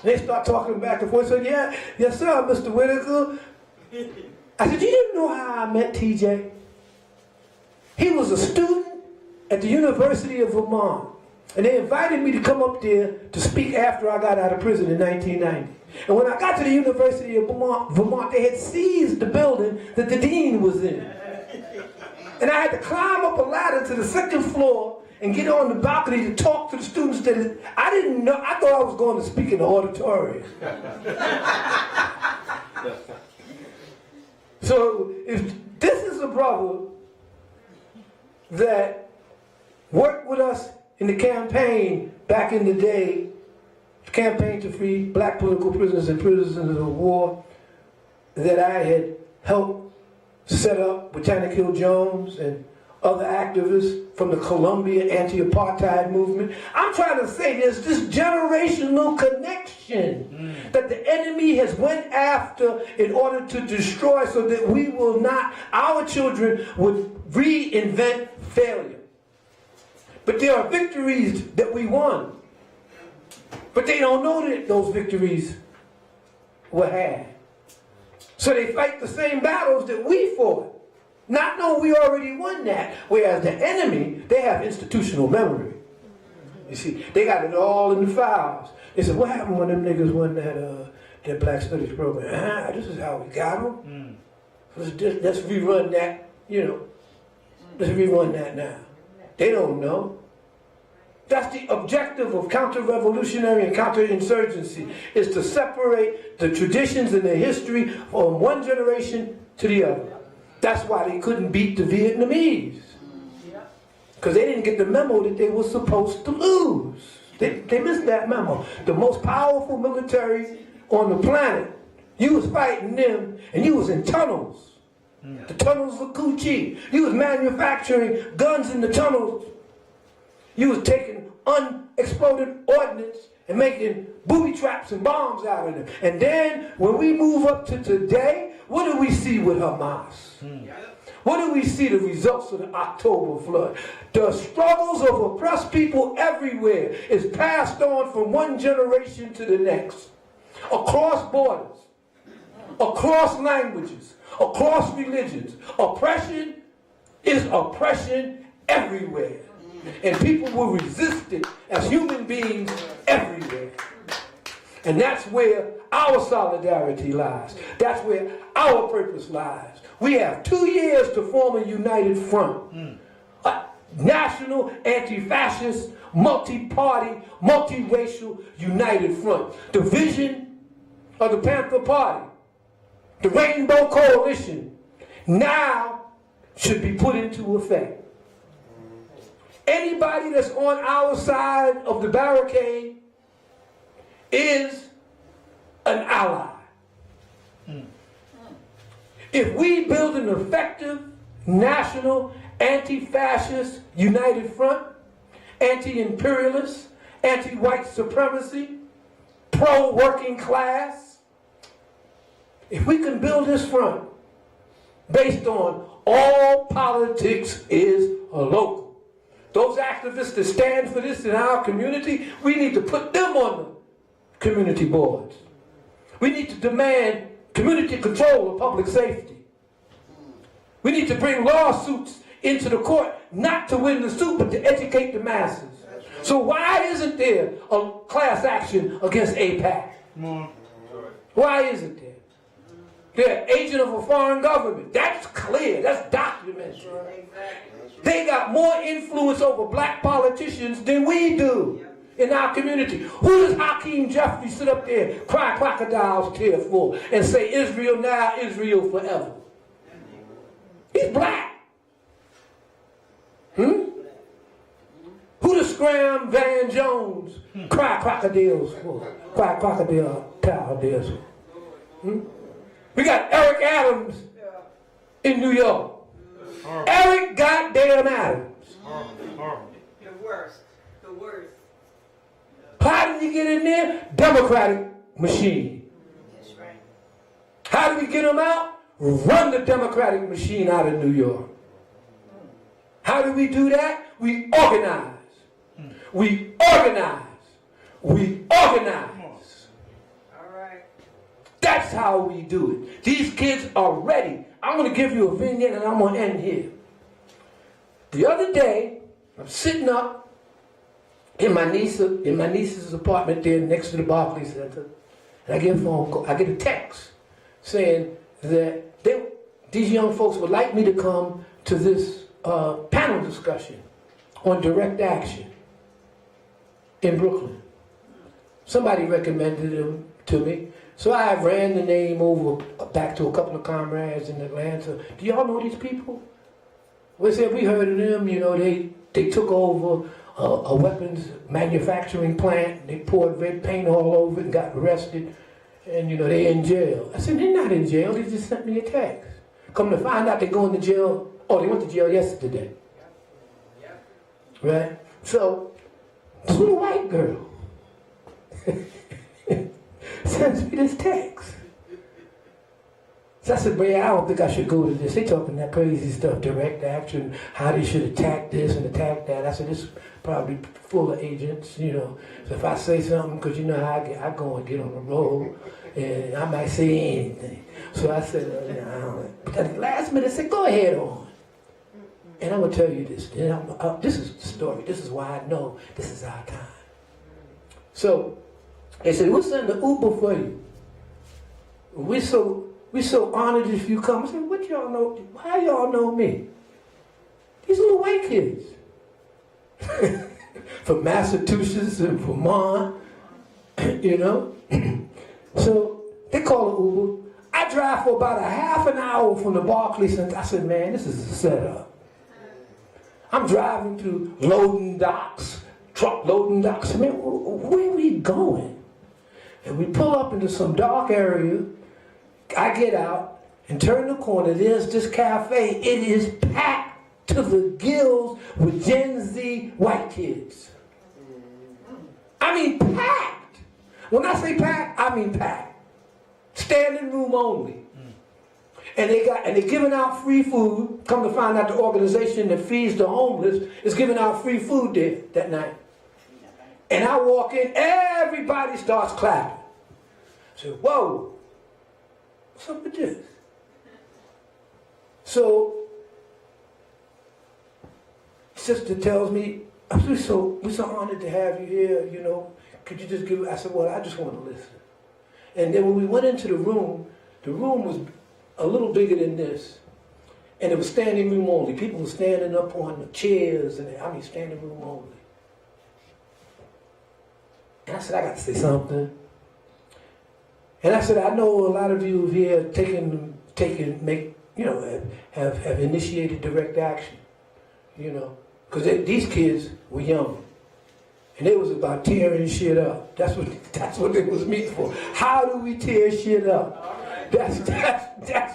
And they start talking back and forth. I said, yeah, yes sir, Mr. Whitaker. I said, you didn't know how I met TJ? He was a student at the University of Vermont. And they invited me to come up there to speak after I got out of prison in 1990. And when I got to the University of Vermont, they had seized the building that the dean was in. And I had to climb up a ladder to the second floor and get on the balcony to talk to the students that I didn't know. I thought I was going to speak in the auditorium. So if this is a brother that worked with us in the campaign back in the day, campaign to free black political prisoners and prisoners of war, that I had helped set up with Tanner Hill Jones and other activists from the Columbia anti-apartheid movement. I'm trying to say there's this generational connection that the enemy has went after in order to destroy, so that we will not, our children would reinvent failure. But there are victories that we won. But they don't know that those victories were had. So they fight the same battles that we fought, not knowing we already won that. Whereas the enemy, they have institutional memory. You see, they got it all in the files. They said, what happened when them niggas won that Black Studies program? This is how we got them. Let's rerun that, you know. Let's rerun that now. They don't know. That's the objective of counter-revolutionary and counter-insurgency, is to separate the traditions and the history from one generation to the other. That's why they couldn't beat the Vietnamese. Because they didn't get the memo that they were supposed to lose. They missed that memo. The most powerful military on the planet, you was fighting them, and you was in tunnels. The tunnels of Cu Chi. You was manufacturing guns in the tunnels. You was taking unexploded ordnance and making booby traps and bombs out of them. And then, when we move up to today, what do we see with Hamas? What do we see the results of the October flood? The struggles of oppressed people everywhere is passed on from one generation to the next. Across borders, across languages, across religions. Oppression is oppression everywhere. And people will resist it as human beings everywhere. And that's where our solidarity lies. That's where our purpose lies. We have 2 years to form a united front. A national, anti-fascist, multi-party, multiracial, united front. The vision of the Panther Party, the Rainbow Coalition, now should be put into effect. Anybody that's on our side of the barricade is an ally. If we build an effective, national, anti-fascist, united front, anti-imperialist, anti-white supremacy, pro-working class, if we can build this front based on all politics is local. Those activists that stand for this in our community, we need to put them on the community boards. We need to demand community control of public safety. We need to bring lawsuits into the court, not to win the suit, but to educate the masses. So why isn't there a class action against AIPAC? Why isn't there? They're an agent of a foreign government. That's clear. That's documented. They got more influence over black politicians than we do in our community. Who does Hakeem Jeffrey sit up there, cry crocodile's tear for, and say Israel now, Israel forever? He's black. Who does Scram Van Jones cry crocodiles for? Cry crocodile cowardice for? We got Eric Adams in New York. Eric goddamn Adams. The worst. The worst. How did he get in there? Democratic machine. That's right. How did we get him out? Run the Democratic machine out of New York. How do we do that? We organize. We organize. We organize. All right. That's how we do it. These kids are ready. I'm going to give you a vignette and I'm going to end here. The other day, I'm sitting up in my niece's apartment there next to the Barclays Center, and I get a phone call. I get a text saying that these young folks would like me to come to this panel discussion on direct action in Brooklyn. Somebody recommended him to me. So I ran the name over back to a couple of comrades in Atlanta. Do y'all know these people? We said we heard of them, you know, they took over a weapons manufacturing plant. They poured red paint all over it and got arrested. And, you know, they're in jail. I said, they're not in jail. They just sent me a text. Come to find out they're going to jail. Oh, they went to jail yesterday. Right? So, this little white girl sends me this text. So I said, man, I don't think I should go to this. They talking that crazy stuff, direct action, how they should attack this and attack that. I said, this is probably full of agents, you know. So if I say something, because you know how I go and get on the road, and I might say anything. So I said, I don't. But at the last minute, I said, go ahead on. And I'm going to tell you this. This is the story. This is why I know this is our time. So they said, we'll send the Uber for you. We're so honored if you come. I said, what y'all know? How y'all know me? These little white kids. From Massachusetts and Vermont, you know. So they call an Uber. I drive for about a half an hour from the Barclays Center. I said, man, this is a setup. I'm driving through loading docks, truck loading docks. I said, man, where are we going? And we pull up into some dark area. I get out and turn the corner. There's this cafe. It is packed to the gills with Gen Z white kids. I mean packed. When I say packed, I mean packed. Standing room only. And they're giving out free food. Come to find out the organization that feeds the homeless is giving out free food there that night. And I walk in, everybody starts clapping. I said, whoa, what's up with this? So, sister tells me, we're so honored to have you here, you know. Could you just give, I said, well, I just want to listen. And then when we went into the room was a little bigger than this. And it was standing room only. People were standing up on the chairs, and standing room only. And I said, I got to say something. And I said, I know a lot of you here have initiated direct action, you know, because these kids were young. And it was about tearing shit up. That's what it was meant for. How do we tear shit up? That's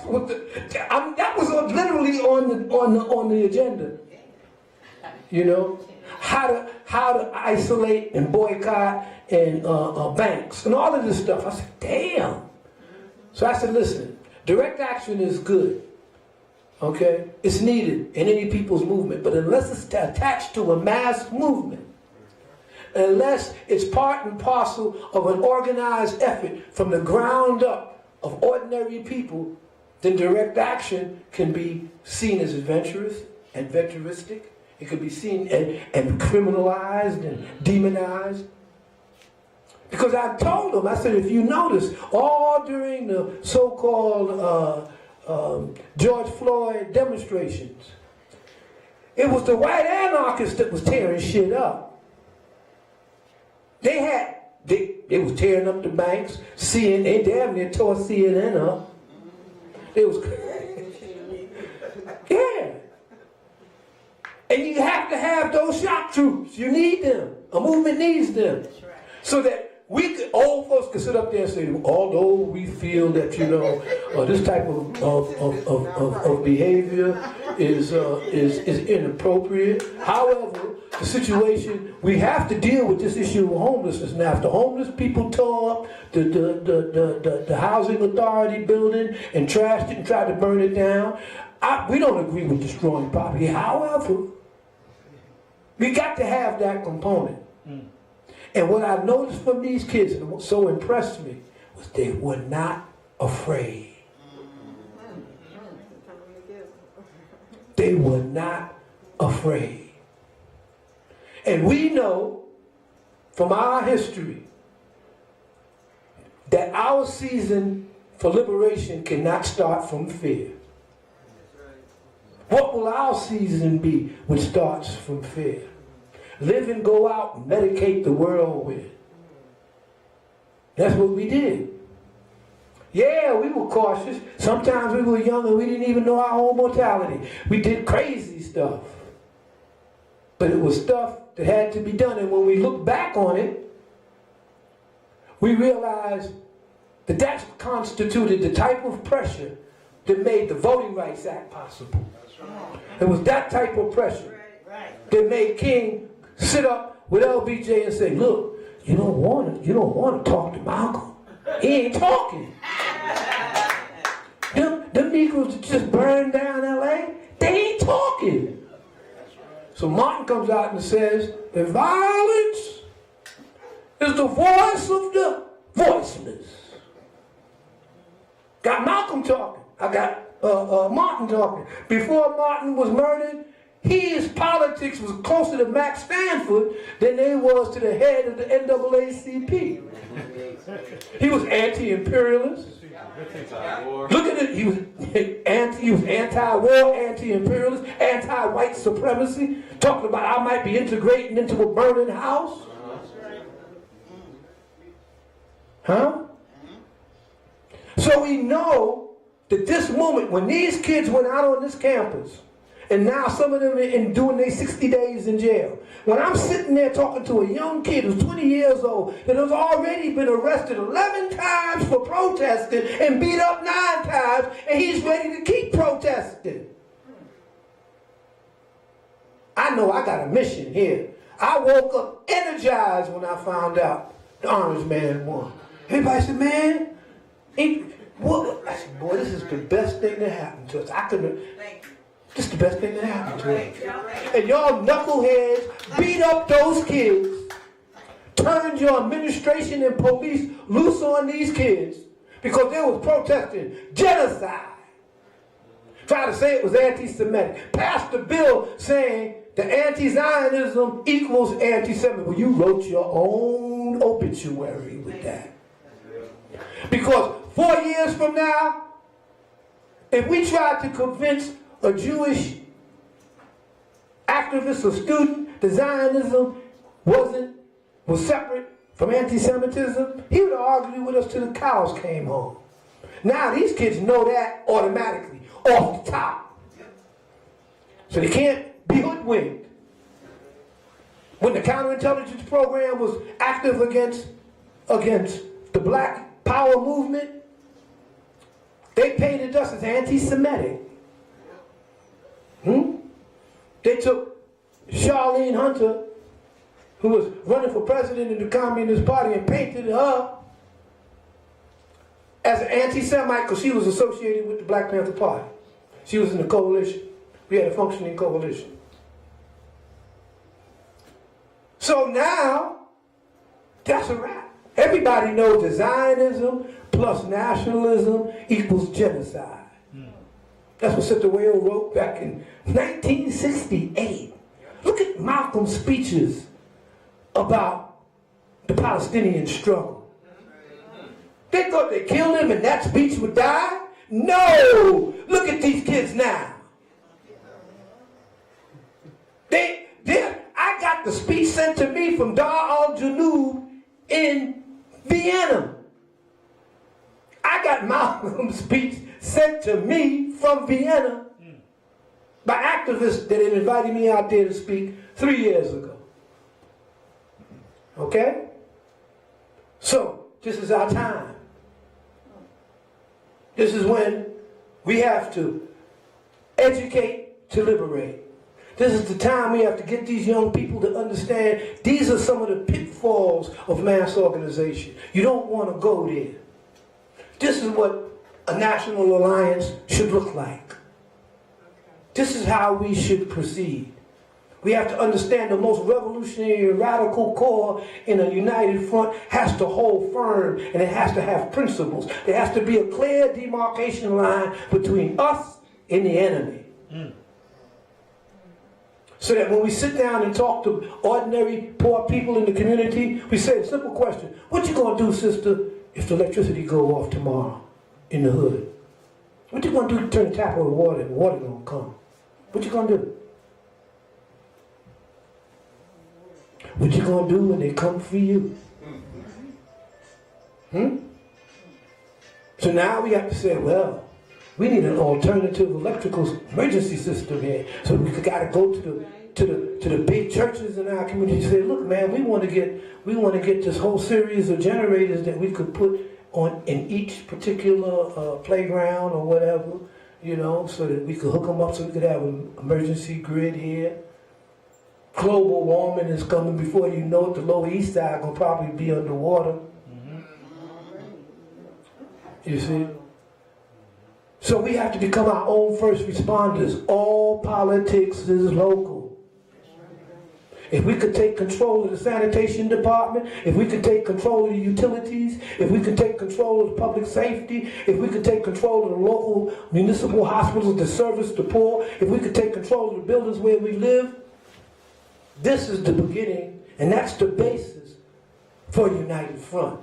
what that was literally on the agenda. You know, how to isolate and boycott and banks and all of this stuff. I said, damn. So I said, listen, direct action is good. Okay, it's needed in any people's movement, but unless it's attached to a mass movement, unless it's part and parcel of an organized effort from the ground up of ordinary people, then direct action can be seen as adventurous and venturistic. It could be seen and criminalized and demonized. Because I told them, I said, if you notice, all during the so-called George Floyd demonstrations, it was the white anarchists that was tearing shit up. They was tearing up the banks. They damn near tore CNN up. It was crazy. Yeah. And you have to have those shock troops. You need them. A movement needs them. So that old folks can sit up there and say, although we feel that, you know, this type of behavior is inappropriate. However, the situation, we have to deal with this issue of homelessness. Now, if the homeless people tore up the housing authority building and trashed it and tried to burn it down, we don't agree with destroying property. However, we got to have that component. And what I noticed from these kids, and what so impressed me, was they were not afraid. They were not afraid. And we know from our history that our season for liberation cannot start from fear. What will our season be which starts from fear? live and go out and medicate the world with. That's what we did. Yeah, we were cautious. Sometimes we were young and we didn't even know our own mortality. We did crazy stuff. But it was stuff that had to be done. And when we look back on it, we realize that that constituted the type of pressure that made the Voting Rights Act possible. It was that type of pressure that made King sit up with LBJ and say, look, you don't want to talk to Malcolm. He ain't talking. Them Negroes that just burned down LA, they ain't talking. So Martin comes out and says that violence is the voice of the voiceless. Got Malcolm talking. I got Martin talking. Before Martin was murdered, his politics was closer to Max Stanford than they was to the head of the NAACP. He was anti-imperialist. Look at it. He was anti-war, anti-imperialist, anti-white supremacy. Talking about I might be integrating into a burning house. Huh? So we know that this moment, when these kids went out on this campus, and now some of them are doing their 60 days in jail. When I'm sitting there talking to a young kid who's 20 years old that has already been arrested 11 times for protesting and beat up 9 times, and he's ready to keep protesting. I know I got a mission here. I woke up energized when I found out the Orange Man won. Everybody said, man, what? I said, boy, this is the best thing that happened to us. This is the best thing that happened to us. And y'all knuckleheads beat up those kids, turned your administration and police loose on these kids because they was protesting genocide. Tried to say it was anti-Semitic. Passed a bill saying that anti-Zionism equals anti-Semitic. Well, you wrote your own obituary with that. Because 4 years from now, if we tried to convince a Jewish activist or student that Zionism was separate from anti-Semitism, he would have argued with us till the cows came home. Now these kids know that automatically, off the top. So they can't be hoodwinked. When the counterintelligence program was active against the Black Power movement, they painted us as anti-Semitic. They took Charlene Hunter, who was running for president in the Communist Party, and painted her as an anti-Semite because she was associated with the Black Panther Party. She was in the coalition. We had a functioning coalition. So now, that's a wrap. Everybody knows that Zionism plus nationalism equals genocide. That's what Sister Whale wrote back in 1968. Look at Malcolm's speeches about the Palestinian struggle. They thought they killed him and that speech would die? No! Look at these kids now. I got the speech sent to me from Dar al-Janoub in Vienna. I got Malcolm's speech sent to me from Vienna by activists that had invited me out there to speak 3 years ago. Okay? So, this is our time. This is when we have to educate to liberate. This is the time we have to get these young people to understand these are some of the pitfalls of mass organization. You don't want to go there. This is what a national alliance should look like. This is how we should proceed. We have to understand the most revolutionary and radical core in a united front has to hold firm, and it has to have principles. There has to be a clear demarcation line between us and the enemy. So that when we sit down and talk to ordinary poor people in the community, we say a simple question: what you gonna do, sister, if the electricity go off tomorrow in the hood? What you gonna do to turn the tap on the water and the water gonna come? What you gonna do? What you gonna do when they come for you? So now we have to say, well, we need an alternative electrical emergency system here. So we got to go to the big churches in our community and say, look, man, we want to get this whole series of generators that we could put on in each particular playground or whatever, you know, so that we could hook them up so we could have an emergency grid here. Global warming is coming. Before you know it, the Lower East Side will probably be underwater. You see? So we have to become our own first responders. All politics is local. If we could take control of the sanitation department, if we could take control of the utilities, if we could take control of public safety, if we could take control of the local municipal hospitals that service the poor, if we could take control of the buildings where we live, this is the beginning, and that's the basis for a United Front.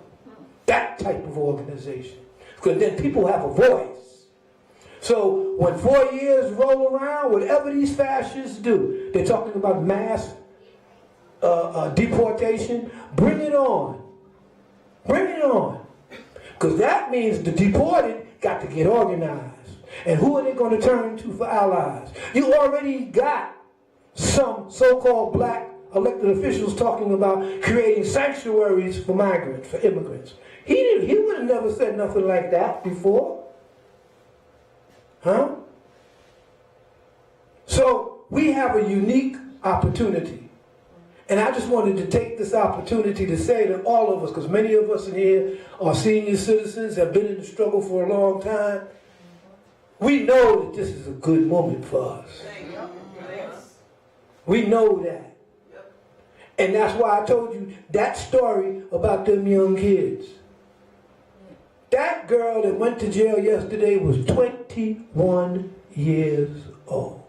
That type of organization. Because then people have a voice. So when 4 years roll around, whatever these fascists do, they're talking about mass deportation, bring it on. Bring it on. Because that means the deported got to get organized. And who are they going to turn to for allies? You already got some so-called black elected officials talking about creating sanctuaries for migrants, for immigrants. He would have never said nothing like that before. Huh? So we have a unique opportunity. And I just wanted to take this opportunity to say to all of us, because many of us in here are senior citizens, have been in the struggle for a long time. We know that this is a good moment for us. We know that. And that's why I told you that story about them young kids. That girl that went to jail yesterday was 21 years old.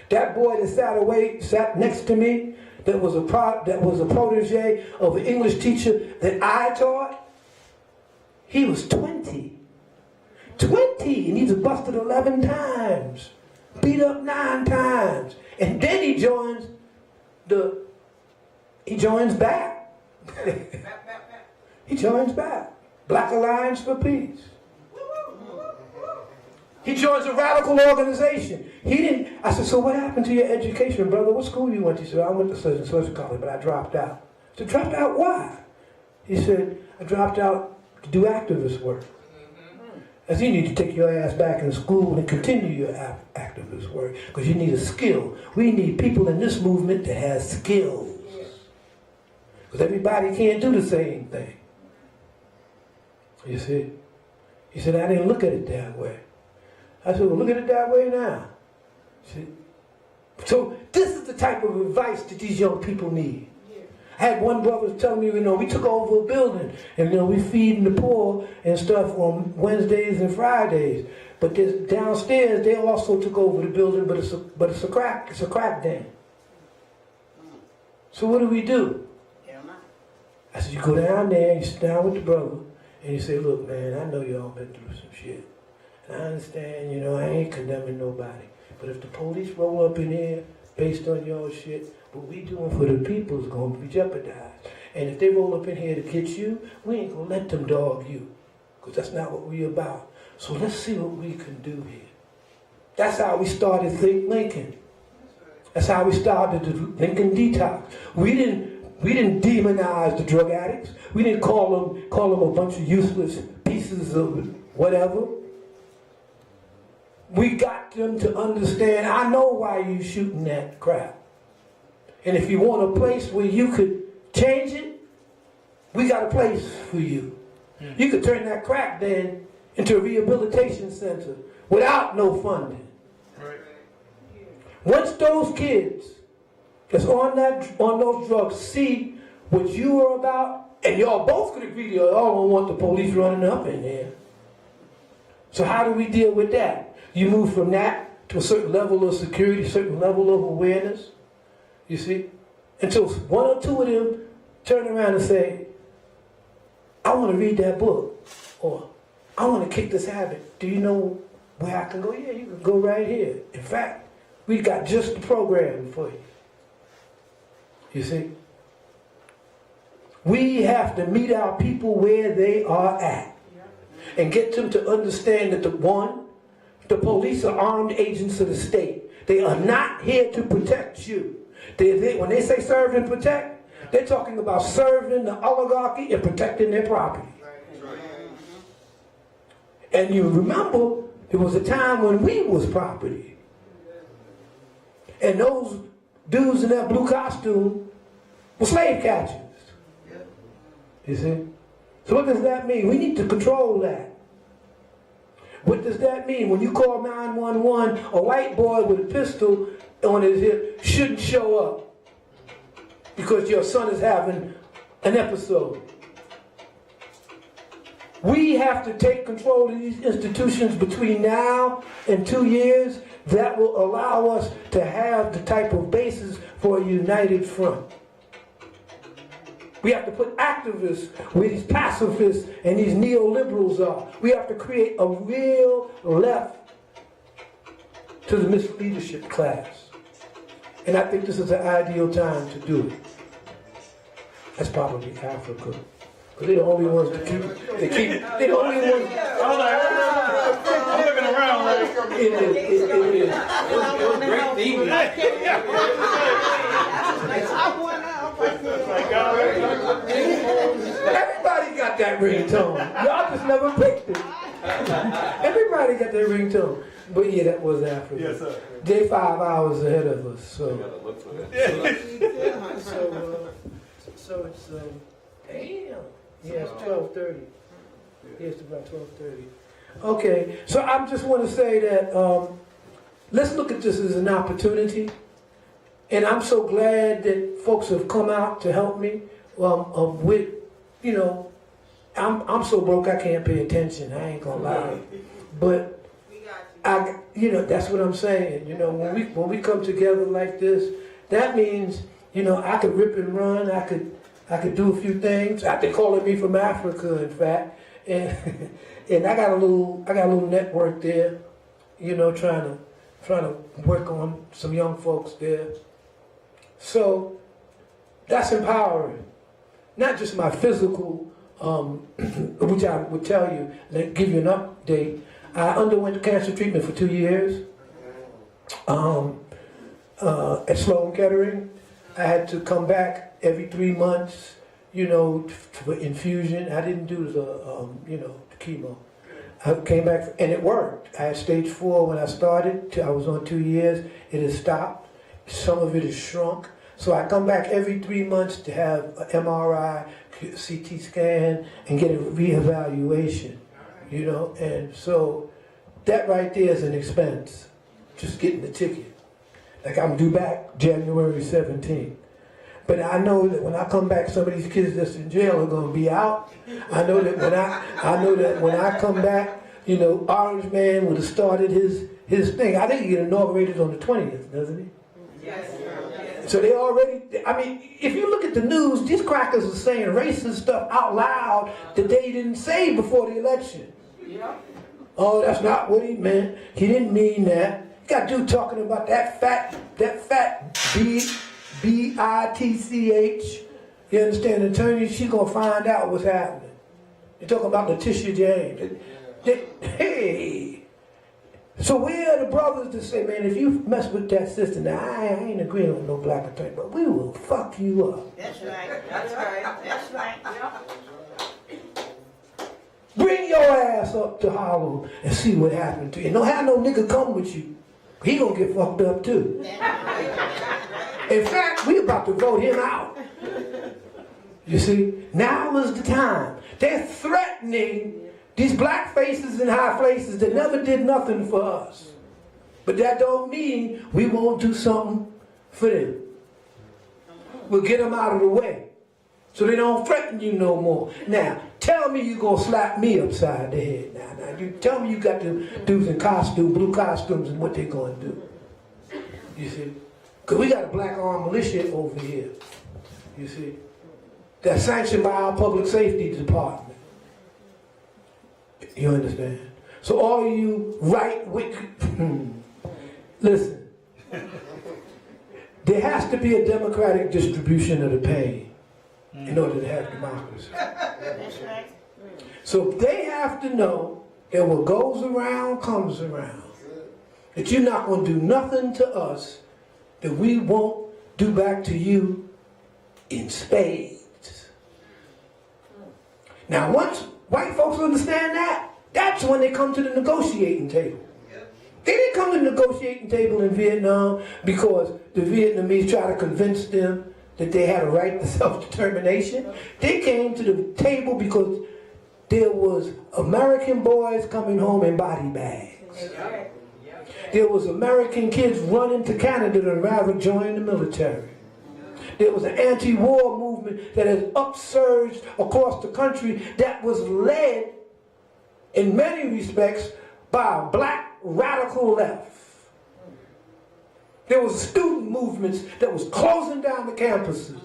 That boy that sat next to me, that was a protege of an English teacher that I taught, he was 20. 20, and he's busted 11 times, beat up 9 times, and then he joins back. He joins back. Black Alliance for Peace. He joins a radical organization. I said, so what happened to your education, brother? What school you went to? He said, I went to such and such college, but I dropped out. I said, dropped out why? He said, I dropped out to do activist work. I said, you need to take your ass back in school and continue your activist work, because you need a skill. We need people in this movement that has skills. Because everybody can't do the same thing. You see? He said, I didn't look at it that way. I said, well, look at it that way now. See? So this is the type of advice that these young people need. I had one brother tell me, we took over a building, and we feeding the poor and stuff on Wednesdays and Fridays. But downstairs, they also took over the building, but it's a crack den. So what do? I said, you go down there, you sit down with the brother, and you say, look, man, I know y'all been through some shit. And I understand, I ain't condemning nobody. But if the police roll up in here based on your shit, what we doing for the people is going to be jeopardized. And if they roll up in here to get you, we ain't going to let them dog you. Because that's not what we about. So let's see what we can do here. That's how we started Think Lincoln. That's how we started the Lincoln Detox. We didn't demonize the drug addicts. We didn't call them a bunch of useless pieces of whatever. We got them to understand, I know why you shooting that crap. And if you want a place where you could change it, we got a place for you. You could turn that crack den into a rehabilitation center without no funding. Once those kids that's on those drugs see what you are about, and y'all both could agree, y'all don't want the police running up in there. So how do we deal with that? You move from that to a certain level of security, a certain level of awareness, you see? Until one or two of them turn around and say, I want to read that book, or I want to kick this habit. Do you know where I can go? Yeah, you can go right here. In fact, we got just the program for you. You see? We have to meet our people where they are at and get them to understand that the police are armed agents of the state. They are not here to protect you. When they say serve and protect, they're talking about serving the oligarchy and protecting their property. And you remember, there was a time when we was property. And those dudes in that blue costume were slave catchers. You see? So what does that mean? We need to control that. What does that mean? When you call 911, a white boy with a pistol on his hip shouldn't show up because your son is having an episode. We have to take control of these institutions between now and 2 years that will allow us to have the type of basis for a united front. We have to put activists where these pacifists and these neoliberals are. We have to create a real left to the misleadership class. And I think this is an ideal time to do it. That's probably Africa. Because they're the only ones to keep, they're the only ones. I'm looking around like It is. Great theme. Everybody got that ringtone. Y'all just never picked it. Everybody got that ringtone. But yeah, that was Africa. Yes, sir. They're 5 hours ahead of us. So it's damn. Yeah, it's 12:30. Yeah, it's about 12:30. Okay, so I just want to say that let's look at this as an opportunity. And I'm so glad that folks have come out to help me with, you know, I'm so broke I can't pay attention. I ain't gonna lie. But that's what I'm saying. You know, when we come together like this, that means, you know, I could rip and run. I could do a few things. They're calling me from Africa, in fact, and I got a little network there. You know, trying to work on some young folks there. So that's empowering. Not just my physical, which I would tell you, give you an update. I underwent cancer treatment for 2 years at Sloan Kettering. I had to come back every 3 months, you know, for infusion. I didn't do the chemo. I came back and it worked. I had stage 4 when I started. I was on 2 years. It has stopped. Some of it has shrunk. So I come back every 3 months to have an MRI, CT scan, and get a reevaluation, you know. And so that right there is an expense, just getting the ticket. Like I'm due back January 17th. But I know that when I come back, some of these kids that's in jail are going to be out. I know that when I come back, you know, Orange Man would have started his thing. I think he get inaugurated on the 20th, doesn't he? Yes. So they already, I mean, if you look at the news, these crackers are saying racist stuff out loud that they didn't say before the election. Yeah. Oh, that's not what he meant. He didn't mean that. You got dude talking about that fat B-I-T-C-H. You understand? The attorney, she's going to find out what's happening. You're talking about Letitia James. Hey. So where are the brothers that say, man, if you mess with that sister, now I ain't agreeing with no black attorney, but we will fuck you up. That's right. That's right. That's right. Bring your ass up to Harlem and see what happened to you. Don't have no nigga come with you. He gonna get fucked up too. In fact, we about to vote him out. You see, now is the time. They're threatening these black faces in high places that never did nothing for us. But that don't mean we won't do something for them. We'll get them out of the way so they don't threaten you no more. Now, tell me you're going to slap me upside the head. Now, you tell me you got the dudes in costume, blue costumes, and what they going to do. You see? Because we got a black armed militia over here. You see? That's sanctioned by our public safety department. You understand? So all of you right wicked, listen. there has to be a democratic distribution of the pain in order to have democracy. That's right. So they have to know that what goes around comes around. That you're not going to do nothing to us that we won't do back to you in spades. Now, once white folks understand that, that's when they come to the negotiating table. They didn't come to the negotiating table in Vietnam because the Vietnamese tried to convince them that they had a right to self-determination. They came to the table because there was American boys coming home in body bags. There was American kids running to Canada to rather join the military. There was an anti-war movement that has upsurged across the country that was led, in many respects, by a black radical left. There was student movements that was closing down the campuses.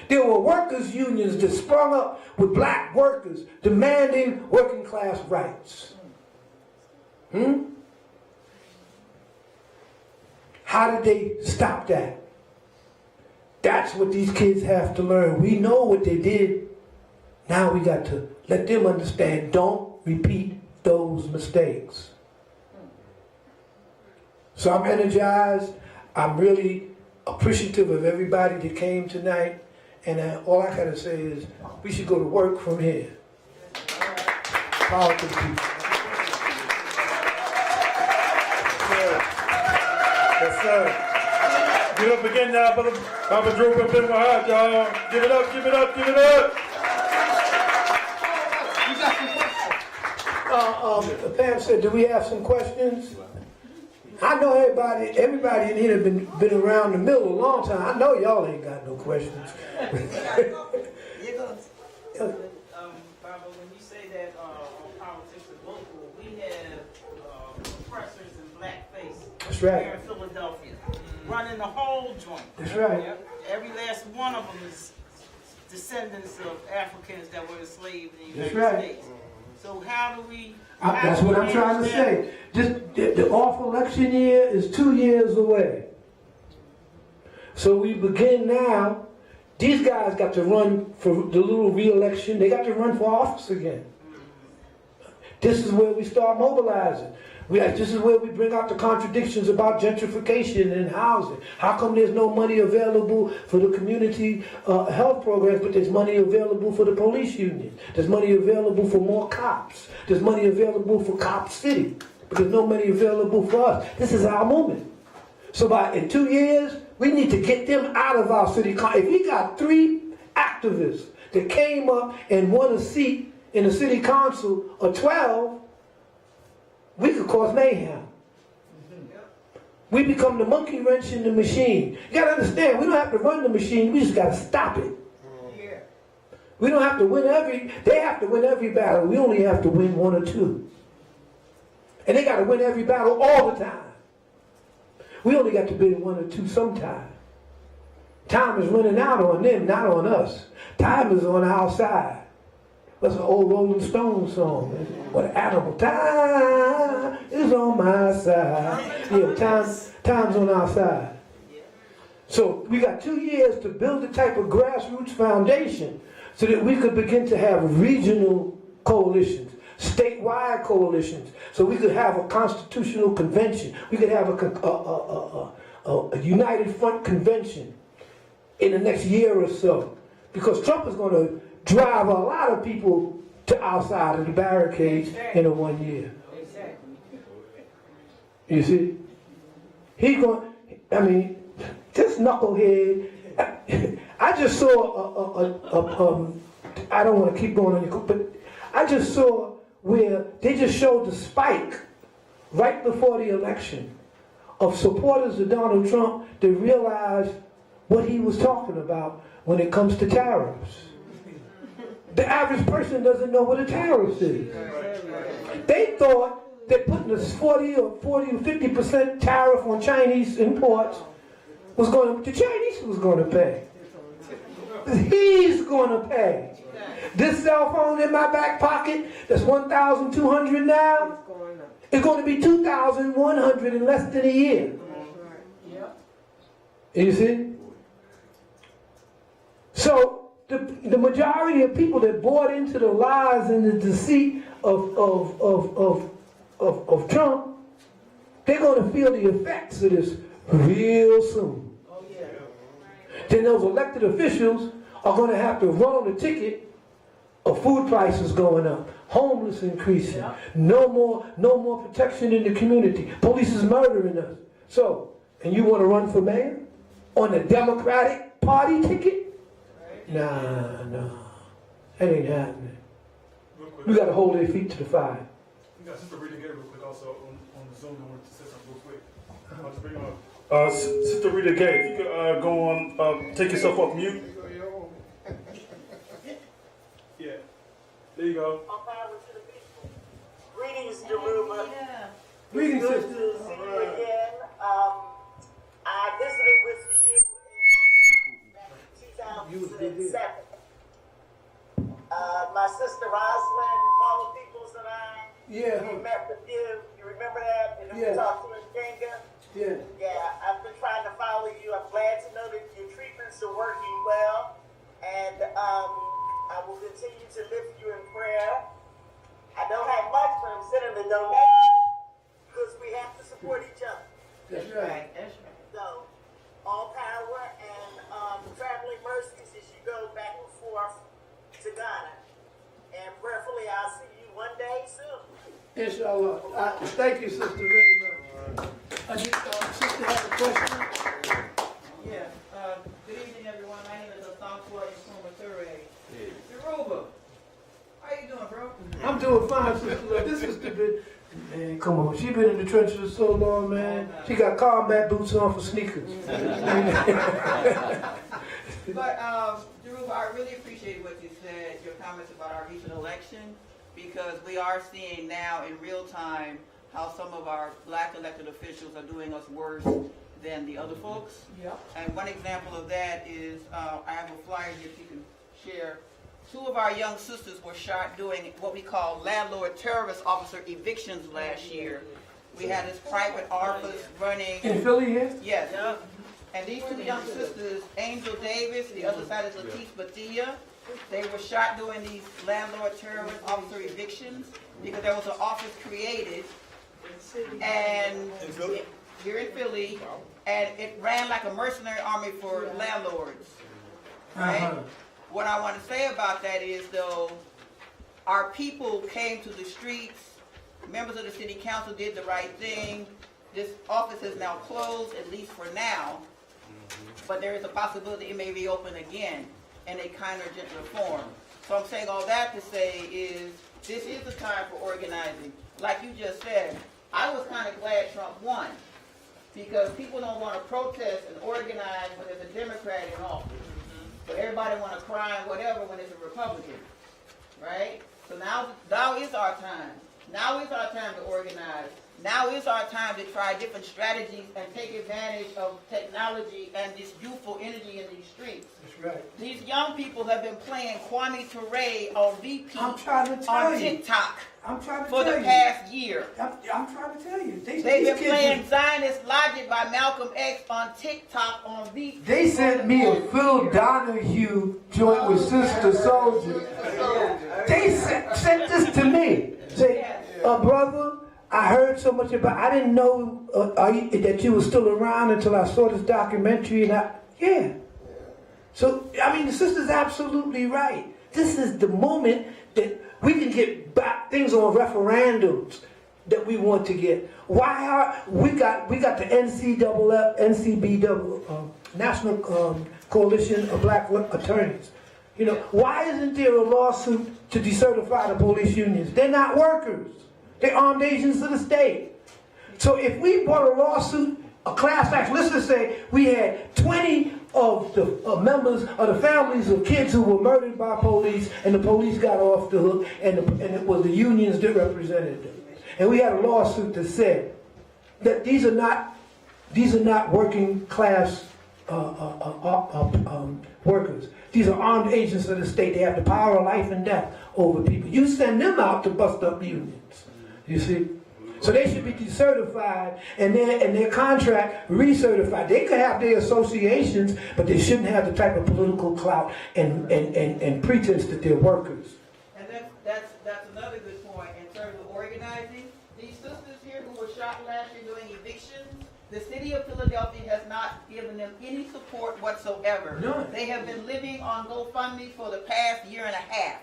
There were workers' unions that sprung up with black workers demanding working class rights. How did they stop that? That's what these kids have to learn. We know what they did. Now we got to let them understand, don't repeat those mistakes. So I'm energized. I'm really appreciative of everybody that came tonight. And all I gotta say is, we should go to work from here. Power to the people. Yes, sir. Give it up again now, brother. Dhoruba Bin Wahad, y'all. Give it up, give it up, give it up. You got some questions? Pam said, do we have some questions? I know everybody in here has been around the middle a long time. I know y'all ain't got no questions. Barbara, when you say that on politics is local, we have oppressors in blackface. That's right. Here in Philadelphia, running the whole joint. That's right. Every last one of them is descendants of Africans that were enslaved in the That's United right. States. So how do we... That's what I'm trying to say. The off election year is 2 years away. So we begin now. These guys got to run for the little re-election. They got to run for office again. This is where we start mobilizing. This is where we bring out the contradictions about gentrification and housing. How come there's no money available for the community health programs, but there's money available for the police union? There's money available for more cops. There's money available for Cop City, but there's no money available for us. This is our movement. So in 2 years, we need to get them out of our city. If we got 3 activists that came up and won a seat in the city council, or 12, we could cause mayhem. We become the monkey wrench in the machine. You gotta understand, we don't have to run the machine, we just gotta stop it. We don't have to win they have to win every battle. We only have to win 1 or 2. And they gotta win every battle all the time. We only got to win 1 or 2 sometime. Time is running out on them, not on us. Time is on our side. That's an old Rolling Stones song. What animal? Time is on my side. Yeah, time's on our side. So we got 2 years to build the type of grassroots foundation so that we could begin to have regional coalitions, statewide coalitions, so we could have a constitutional convention. We could have a united front convention in the next year or so. Because Trump is going to drive a lot of people to our side of the barricades in 1 year. You see? This knucklehead, I just saw I don't want to keep going on your, but I just saw where they just showed the spike right before the election of supporters of Donald Trump that realized what he was talking about when it comes to tariffs. The average person doesn't know what a tariff is. They thought that putting a 40 or 50% tariff on Chinese imports the Chinese was going to pay. He's going to pay. This cell phone in my back pocket that's $1,200 now is going to be $2,100 in less than a year. You see? So the majority of people that bought into the lies and the deceit of Trump, they're going to feel the effects of this real soon. Oh, yeah. Then those elected officials are going to have to run on the ticket of food prices going up, homeless increasing, Yeah. no more protection in the community. Police is murdering us. So, and you want to run for mayor on the Democratic Party ticket? Nah. That ain't happening. Real quick. We got to hold their feet to the fire. We got Sister Rita Gay real quick also on the Zoom. I wanted to say something real quick. I'll just bring her up. Sister Rita Gay, if you could go on, take yourself off mute. Yeah. There you go. All power to the people. Greetings, Dhoruba. Yeah. Greetings, It's good sister. to see you again. I visited with you in 2007. My sister Rosalind, Paula Peoples, and I, we met with you. You remember that? And then we talked to Nkenga. Yeah, I've been trying to follow you. I'm glad to know that your treatments are working well. And I will continue to lift you in prayer. I don't have much, but I'm sending a donation because we have to support each other. That's right. That's right. So, all power and traveling mercies as you go back and forth to Ghana. And prayerfully, I'll see you one day soon. Inshallah. Thank you, sister, very much. Sister has a question? Yeah. Good evening, everyone. My name is Asankwa Nkrumah. Dhoruba, how you doing, bro? I'm doing fine, sister. Look, this sister been, man, come on. She been in the trenches so long, man. She got combat boots on for sneakers. But, Dhoruba, I really appreciate what you said, your comments about our recent election, because we are seeing now in real time how some of our black elected officials are doing us worse than the other folks. Yep. And one example of that is, I have a flyer here if you can share. 2 of our young sisters were shot doing what we call landlord terrorist officer evictions last year. We had this private office running. In Philly, yes? Yes. And these 2 young sisters, Angel Davis, the other side is Latif Batia, they were shot doing these landlord terrorist officer evictions because there was an office created and here in Philly, and it ran like a mercenary army for landlords. Right? What I want to say about that is, though, our people came to the streets, members of the city council did the right thing. This office is now closed, at least for now, but there is a possibility it may reopen again in a kinder, gentler form. So I'm saying all that to say is, this is the time for organizing. Like you just said, I was kind of glad Trump won, because people don't want to protest and organize when there's a Democrat in office. But everybody want to cry and whatever when it's a Republican, right? So now is our time. Now is our time to organize. Now is our time to try different strategies and take advantage of technology and this youthful energy in these streets. That's right. These young people have been playing Kwame Ture on VP I'm trying to tell on you. TikTok I'm trying to for tell the you. past year. I'm trying to tell you. They've been playing Zionist Logic by Malcolm X on TikTok on VP. They sent me a Phil Donahue joint with Sister Soldier. They sent this to me. Say, brother, I heard so much about, I didn't know that you were still around until I saw this documentary, and So, I mean, the sister's absolutely right. This is the moment that we can get back things on referendums that we want to get. We got the NCBW, National Coalition of Black Attorneys. You know, why isn't there a lawsuit to decertify the police unions? They're not workers. They're armed agents of the state. So if we brought a lawsuit, a class action, let's just say we had 20 of the members of the families of kids who were murdered by police, and the police got off the hook, and it was the unions that represented them. And we had a lawsuit that said that these are not working class workers. These are armed agents of the state. They have the power of life and death over people. You send them out to bust up unions. You see? So they should be decertified and their contract recertified. They could have their associations, but they shouldn't have the type of political clout and pretense that they're workers. And that's another good point in terms of organizing. These sisters here who were shot last year doing evictions, the city of Philadelphia has not given them any support whatsoever. None. They have been living on GoFundMe for the past year and a half.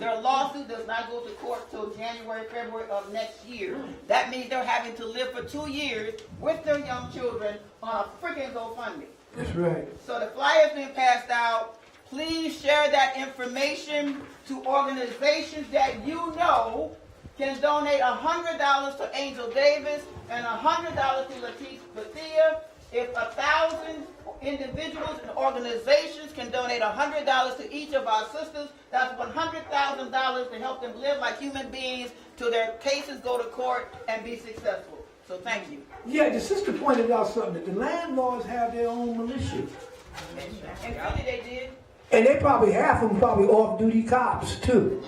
Their lawsuit does not go to court till January, February of next year. That means they're having to live for 2 years with their young children on a freaking GoFundMe. That's right. So the flyer's been passed out. Please share that information to organizations that you know can donate $100 to Angel Davis and $100 to Latif Bathia. If 1,000 individuals and organizations can donate $100 to each of our sisters, that's $100,000 to help them live like human beings till their cases go to court and be successful. So thank you. Yeah, the sister pointed out something, that the landlords have their own militia. And Philly they did. And they probably, half of them probably off-duty cops too.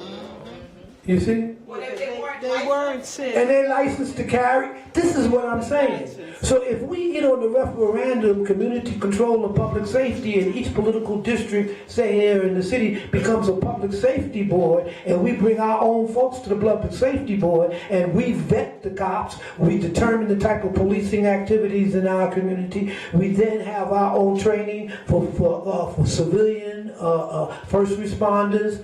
You see? Well, they weren't sent. And they're licensed to carry. This is what I'm saying. So if we get on the referendum, community control of public safety, and each political district, say here in the city, becomes a public safety board, and we bring our own folks to the public safety board, and we vet the cops, we determine the type of policing activities in our community, we then have our own training for civilian first responders.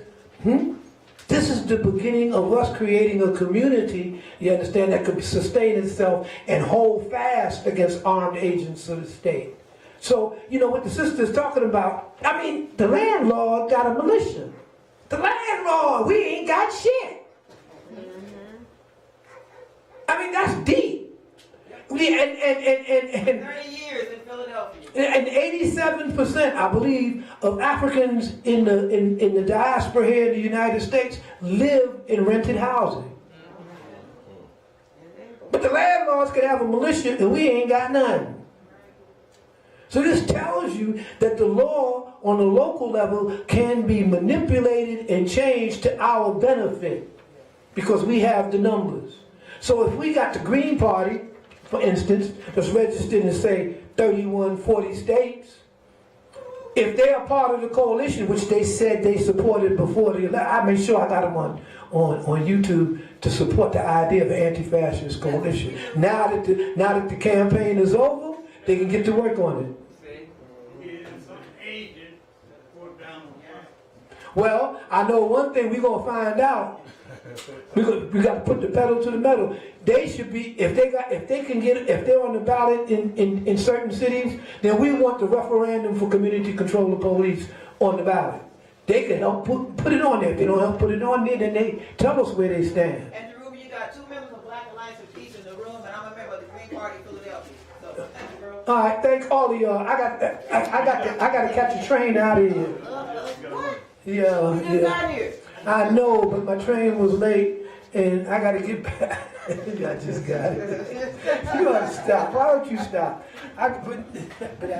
This is the beginning of us creating a community, you understand, that could sustain itself and hold fast against armed agents of the state. So, you know what the sister's talking about, I mean, the landlord got a militia. The landlord, we ain't got shit. I mean, that's deep. And 30 years in Philadelphia. And 87%, I believe, of Africans in the diaspora here in the United States live in rented housing. But the landlords could have a militia and we ain't got none. So this tells you that the law on the local level can be manipulated and changed to our benefit because we have the numbers. So if we got the Green Party, for instance, that's registered in, say, 31, 40 states, if they are part of the coalition, which they said they supported before the election, I made sure I got them on YouTube to support the idea of an anti-fascist coalition. Now that the campaign is over, they can get to work on it. Well, I know one thing we're going to find out. We got to put the pedal to the metal. They should be, if they're on the ballot in certain cities, then we want the referendum for community control of police on the ballot. They can help put it on there. If they don't help put it on there, then they tell us where they stand. And Dhoruba, you got 2 members of Black Alliance of Peace in the room, and I'm a member of the Green Party of Philadelphia. So thank you, bro. All right, thank all of y'all. I got to catch a train out of here. Yeah. I know, but my train was late, and I got to get back. I just got it. You ought to stop. Why don't you stop? But I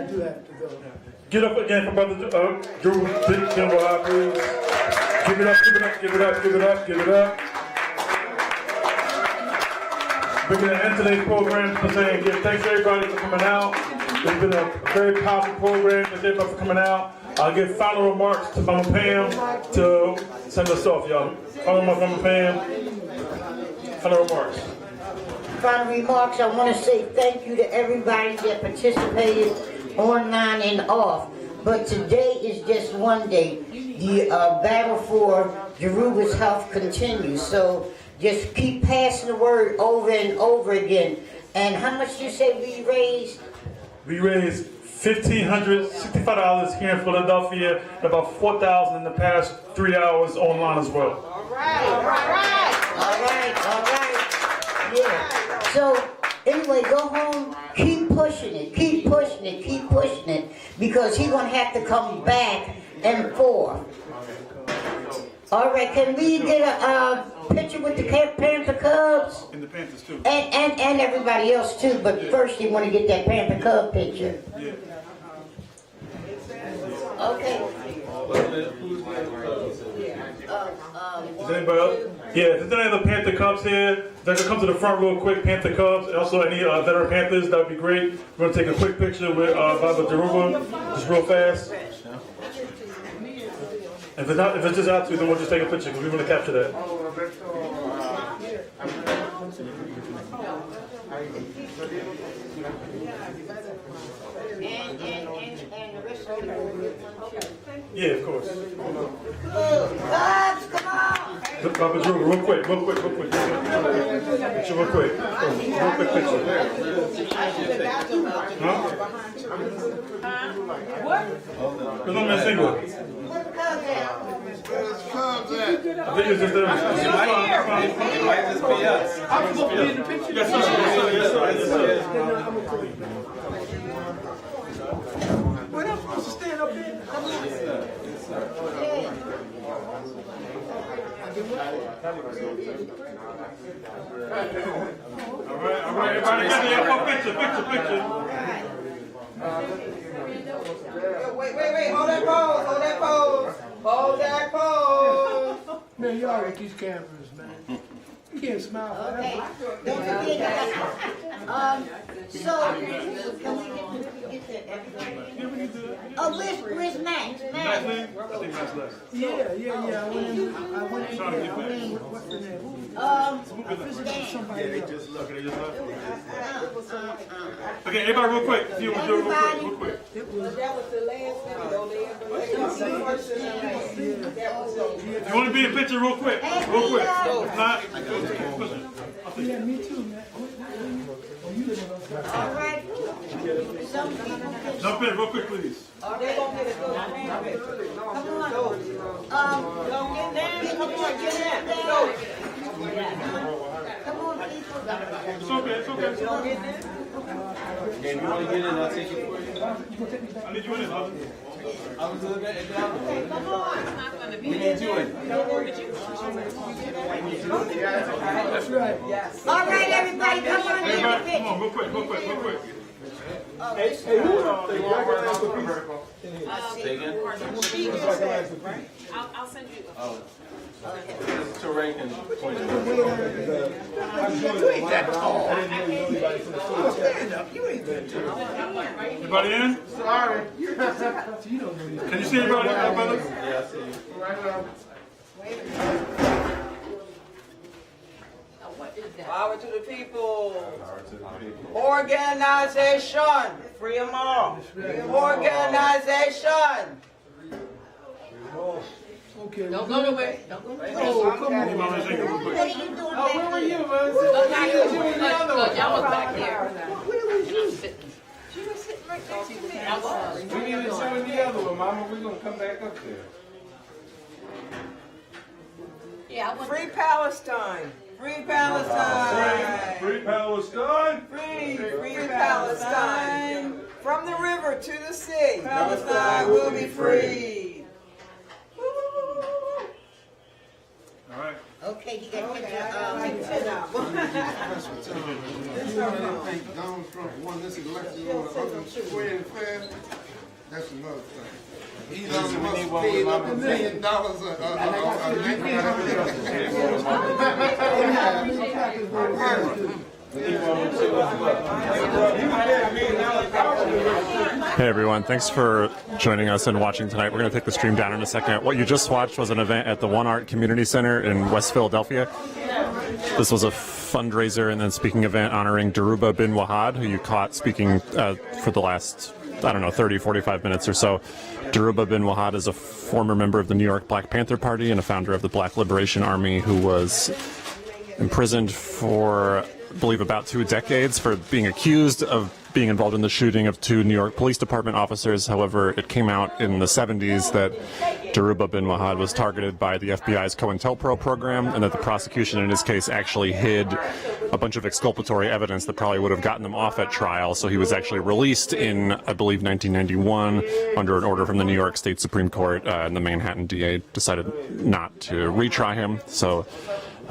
do have to go. Get up again for Brother Dhoruba Bin Wahad, please. Give it up, give it up, give it up, give it up, give it up. We're going to end today's program for saying thanks to everybody for coming out. It's been a very powerful program. Thanks everybody for coming out. I'll give final remarks to Mama Pam to send us off, y'all. Final remarks, Mama Pam. Final remarks. Final remarks, I want to say thank you to everybody that participated online and off. But today is just one day. The battle for Dhoruba's health continues. So just keep passing the word over and over again. And how much you say we raised? We raised $1,565 here in Philadelphia, and about $4,000 in the past 3 hours online as well. All right. Yeah. So anyway, go home, keep pushing it, because he's gonna have to come back and forth. All right, can we get a picture with the Panther Cubs? And the Panthers too. And everybody else too, but first you want to get that Panther Cub picture. Yeah. Okay. Is anybody else? Yeah, if there's any other Panther Cubs here, they're gonna come to the front real quick. Panther Cubs, and also any veteran Panthers, that would be great. We're gonna take a quick picture with Baba Dhoruba, just real fast. If it's just out to, then we'll just take a picture because we want to capture that. And the rest of the Yeah, of course. Cubs, come on! Baba Dhoruba, real quick. Picture real quick. Real quick picture. Huh? What? There's no man single. I think it's just them. It might just be us. I'm supposed to be in the picture. Yes, sir. What else supposed to stand up there? All right, everybody get there. Picture. Wait, hold that pose. Man, y'all with these cameras, man. You can't smile forever. Okay, don't forget. So, can we get to everybody? Oh, where's Max? Max? Yeah. I went in, what's the name? Okay, everybody real quick. If you want to do it real quick. That was the last video. If you want to be in the picture real quick. If not, Yeah, me too, man. All right. Some people jump in real quick, please. Come on. Get It's okay. You want to get in, I'll take you for you. I need you in it, husband. I was looking at that. Come on. We need you in. That's right. All right, everybody, come on in. Everybody, come on, real quick. Hey, who I'll send you. Terrain can point it. Everybody in? Sorry. Can you see everybody, brother? Yeah, I see you. Power to the people. Organization. Free them all. Organization. Okay. Don't go nowhere. Don't go nowhere. Oh, come on. What are you doing, Where were you, man? Y'all was back there. Where was you? She was sitting right next to me. I was. We need to show the other one, Mama. We're going to come back up there. Yeah, I went. Free Palestine. Free Palestine. Free Palestine. Free Palestine. From the river to the sea, Palestine will be free. All right. Okay, you got to get Donald Trump won this election on free and fair. That's another thing. Elon Musk paid up $1 million Hey everyone, thanks for joining us and watching tonight. We're going to take the stream down in a second. What you just watched was an event at the OneArt Community Center in West Philadelphia. This was a fundraiser and then speaking event honoring Dhoruba Bin Wahad, who you caught speaking for the last, 30, 45 minutes or so. Dhoruba Bin Wahad is a former member of the New York Black Panther Party and a founder of the Black Liberation Army who was imprisoned for, I believe, about 2 decades for being accused of being involved in the shooting of 2 New York Police Department officers. However, it came out in the 70s that Dhoruba Bin Wahad was targeted by the FBI's COINTELPRO program and that the prosecution in his case actually hid a bunch of exculpatory evidence that probably would have gotten him off at trial. So he was actually released in, I believe, 1991 under an order from the New York State Supreme Court, and the Manhattan DA decided not to retry him. So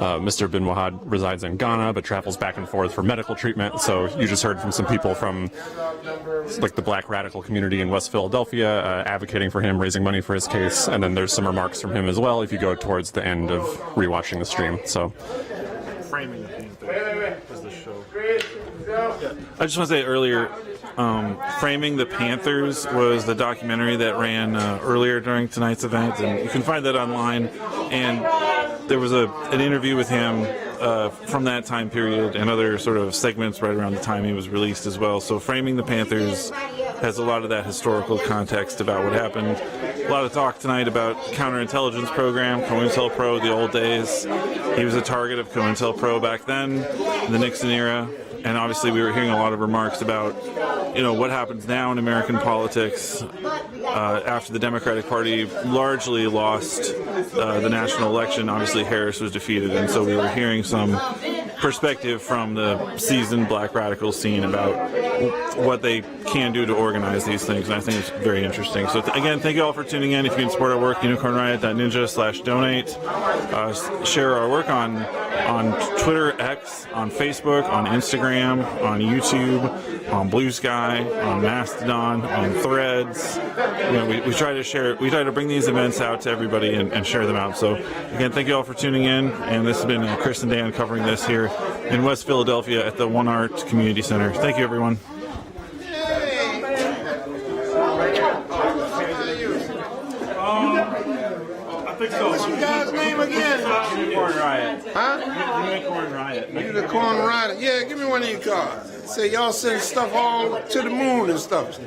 Mr. Bin Wahad resides in Ghana but travels back and forth for medical treatment. So you just heard from some people from like the Black radical community in West Philadelphia advocating for him, raising money for his case. And then there's some remarks from him as well if you go towards the end of rewatching the stream. So Framing the Panthers was the show. Yeah. I just want to say earlier, Framing the Panthers was the documentary that ran earlier during tonight's event, and you can find that online. And there was an interview with him from that time period and other sort of segments right around the time he was released as well. So Framing the Panthers has a lot of that historical context about what happened. A lot of talk tonight about counterintelligence program, COINTELPRO, the old days. He was a target of COINTELPRO back then, in the Nixon era. And obviously we were hearing a lot of remarks about, what happens now in American politics after the Democratic Party largely lost the national election. Obviously Harris was defeated, and so we were hearing some perspective from the seasoned Black radical scene about what they can do to organize these things, and I think it's very interesting. So again, thank you all for tuning in. If you can support our work, unicornriot.ninja/donate. Share our work on Twitter, X, on Facebook, on Instagram, on YouTube, on Blue Sky, on Mastodon, on Threads. We try to share. We try to bring these events out to everybody and share them out. So again, thank you all for tuning in. And this has been Chris and Dan covering this here in West Philadelphia at the OneArt Community Center. Thank you, everyone. I think so. What's your guy's name again? Unicorn Riot. Huh? Unicorn Riot. Unicorn Riot. Yeah, give me one of your cards. Say y'all send stuff all to the moon and stuff.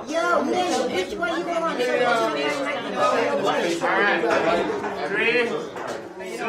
Yo, man, which way you going? 3, 2,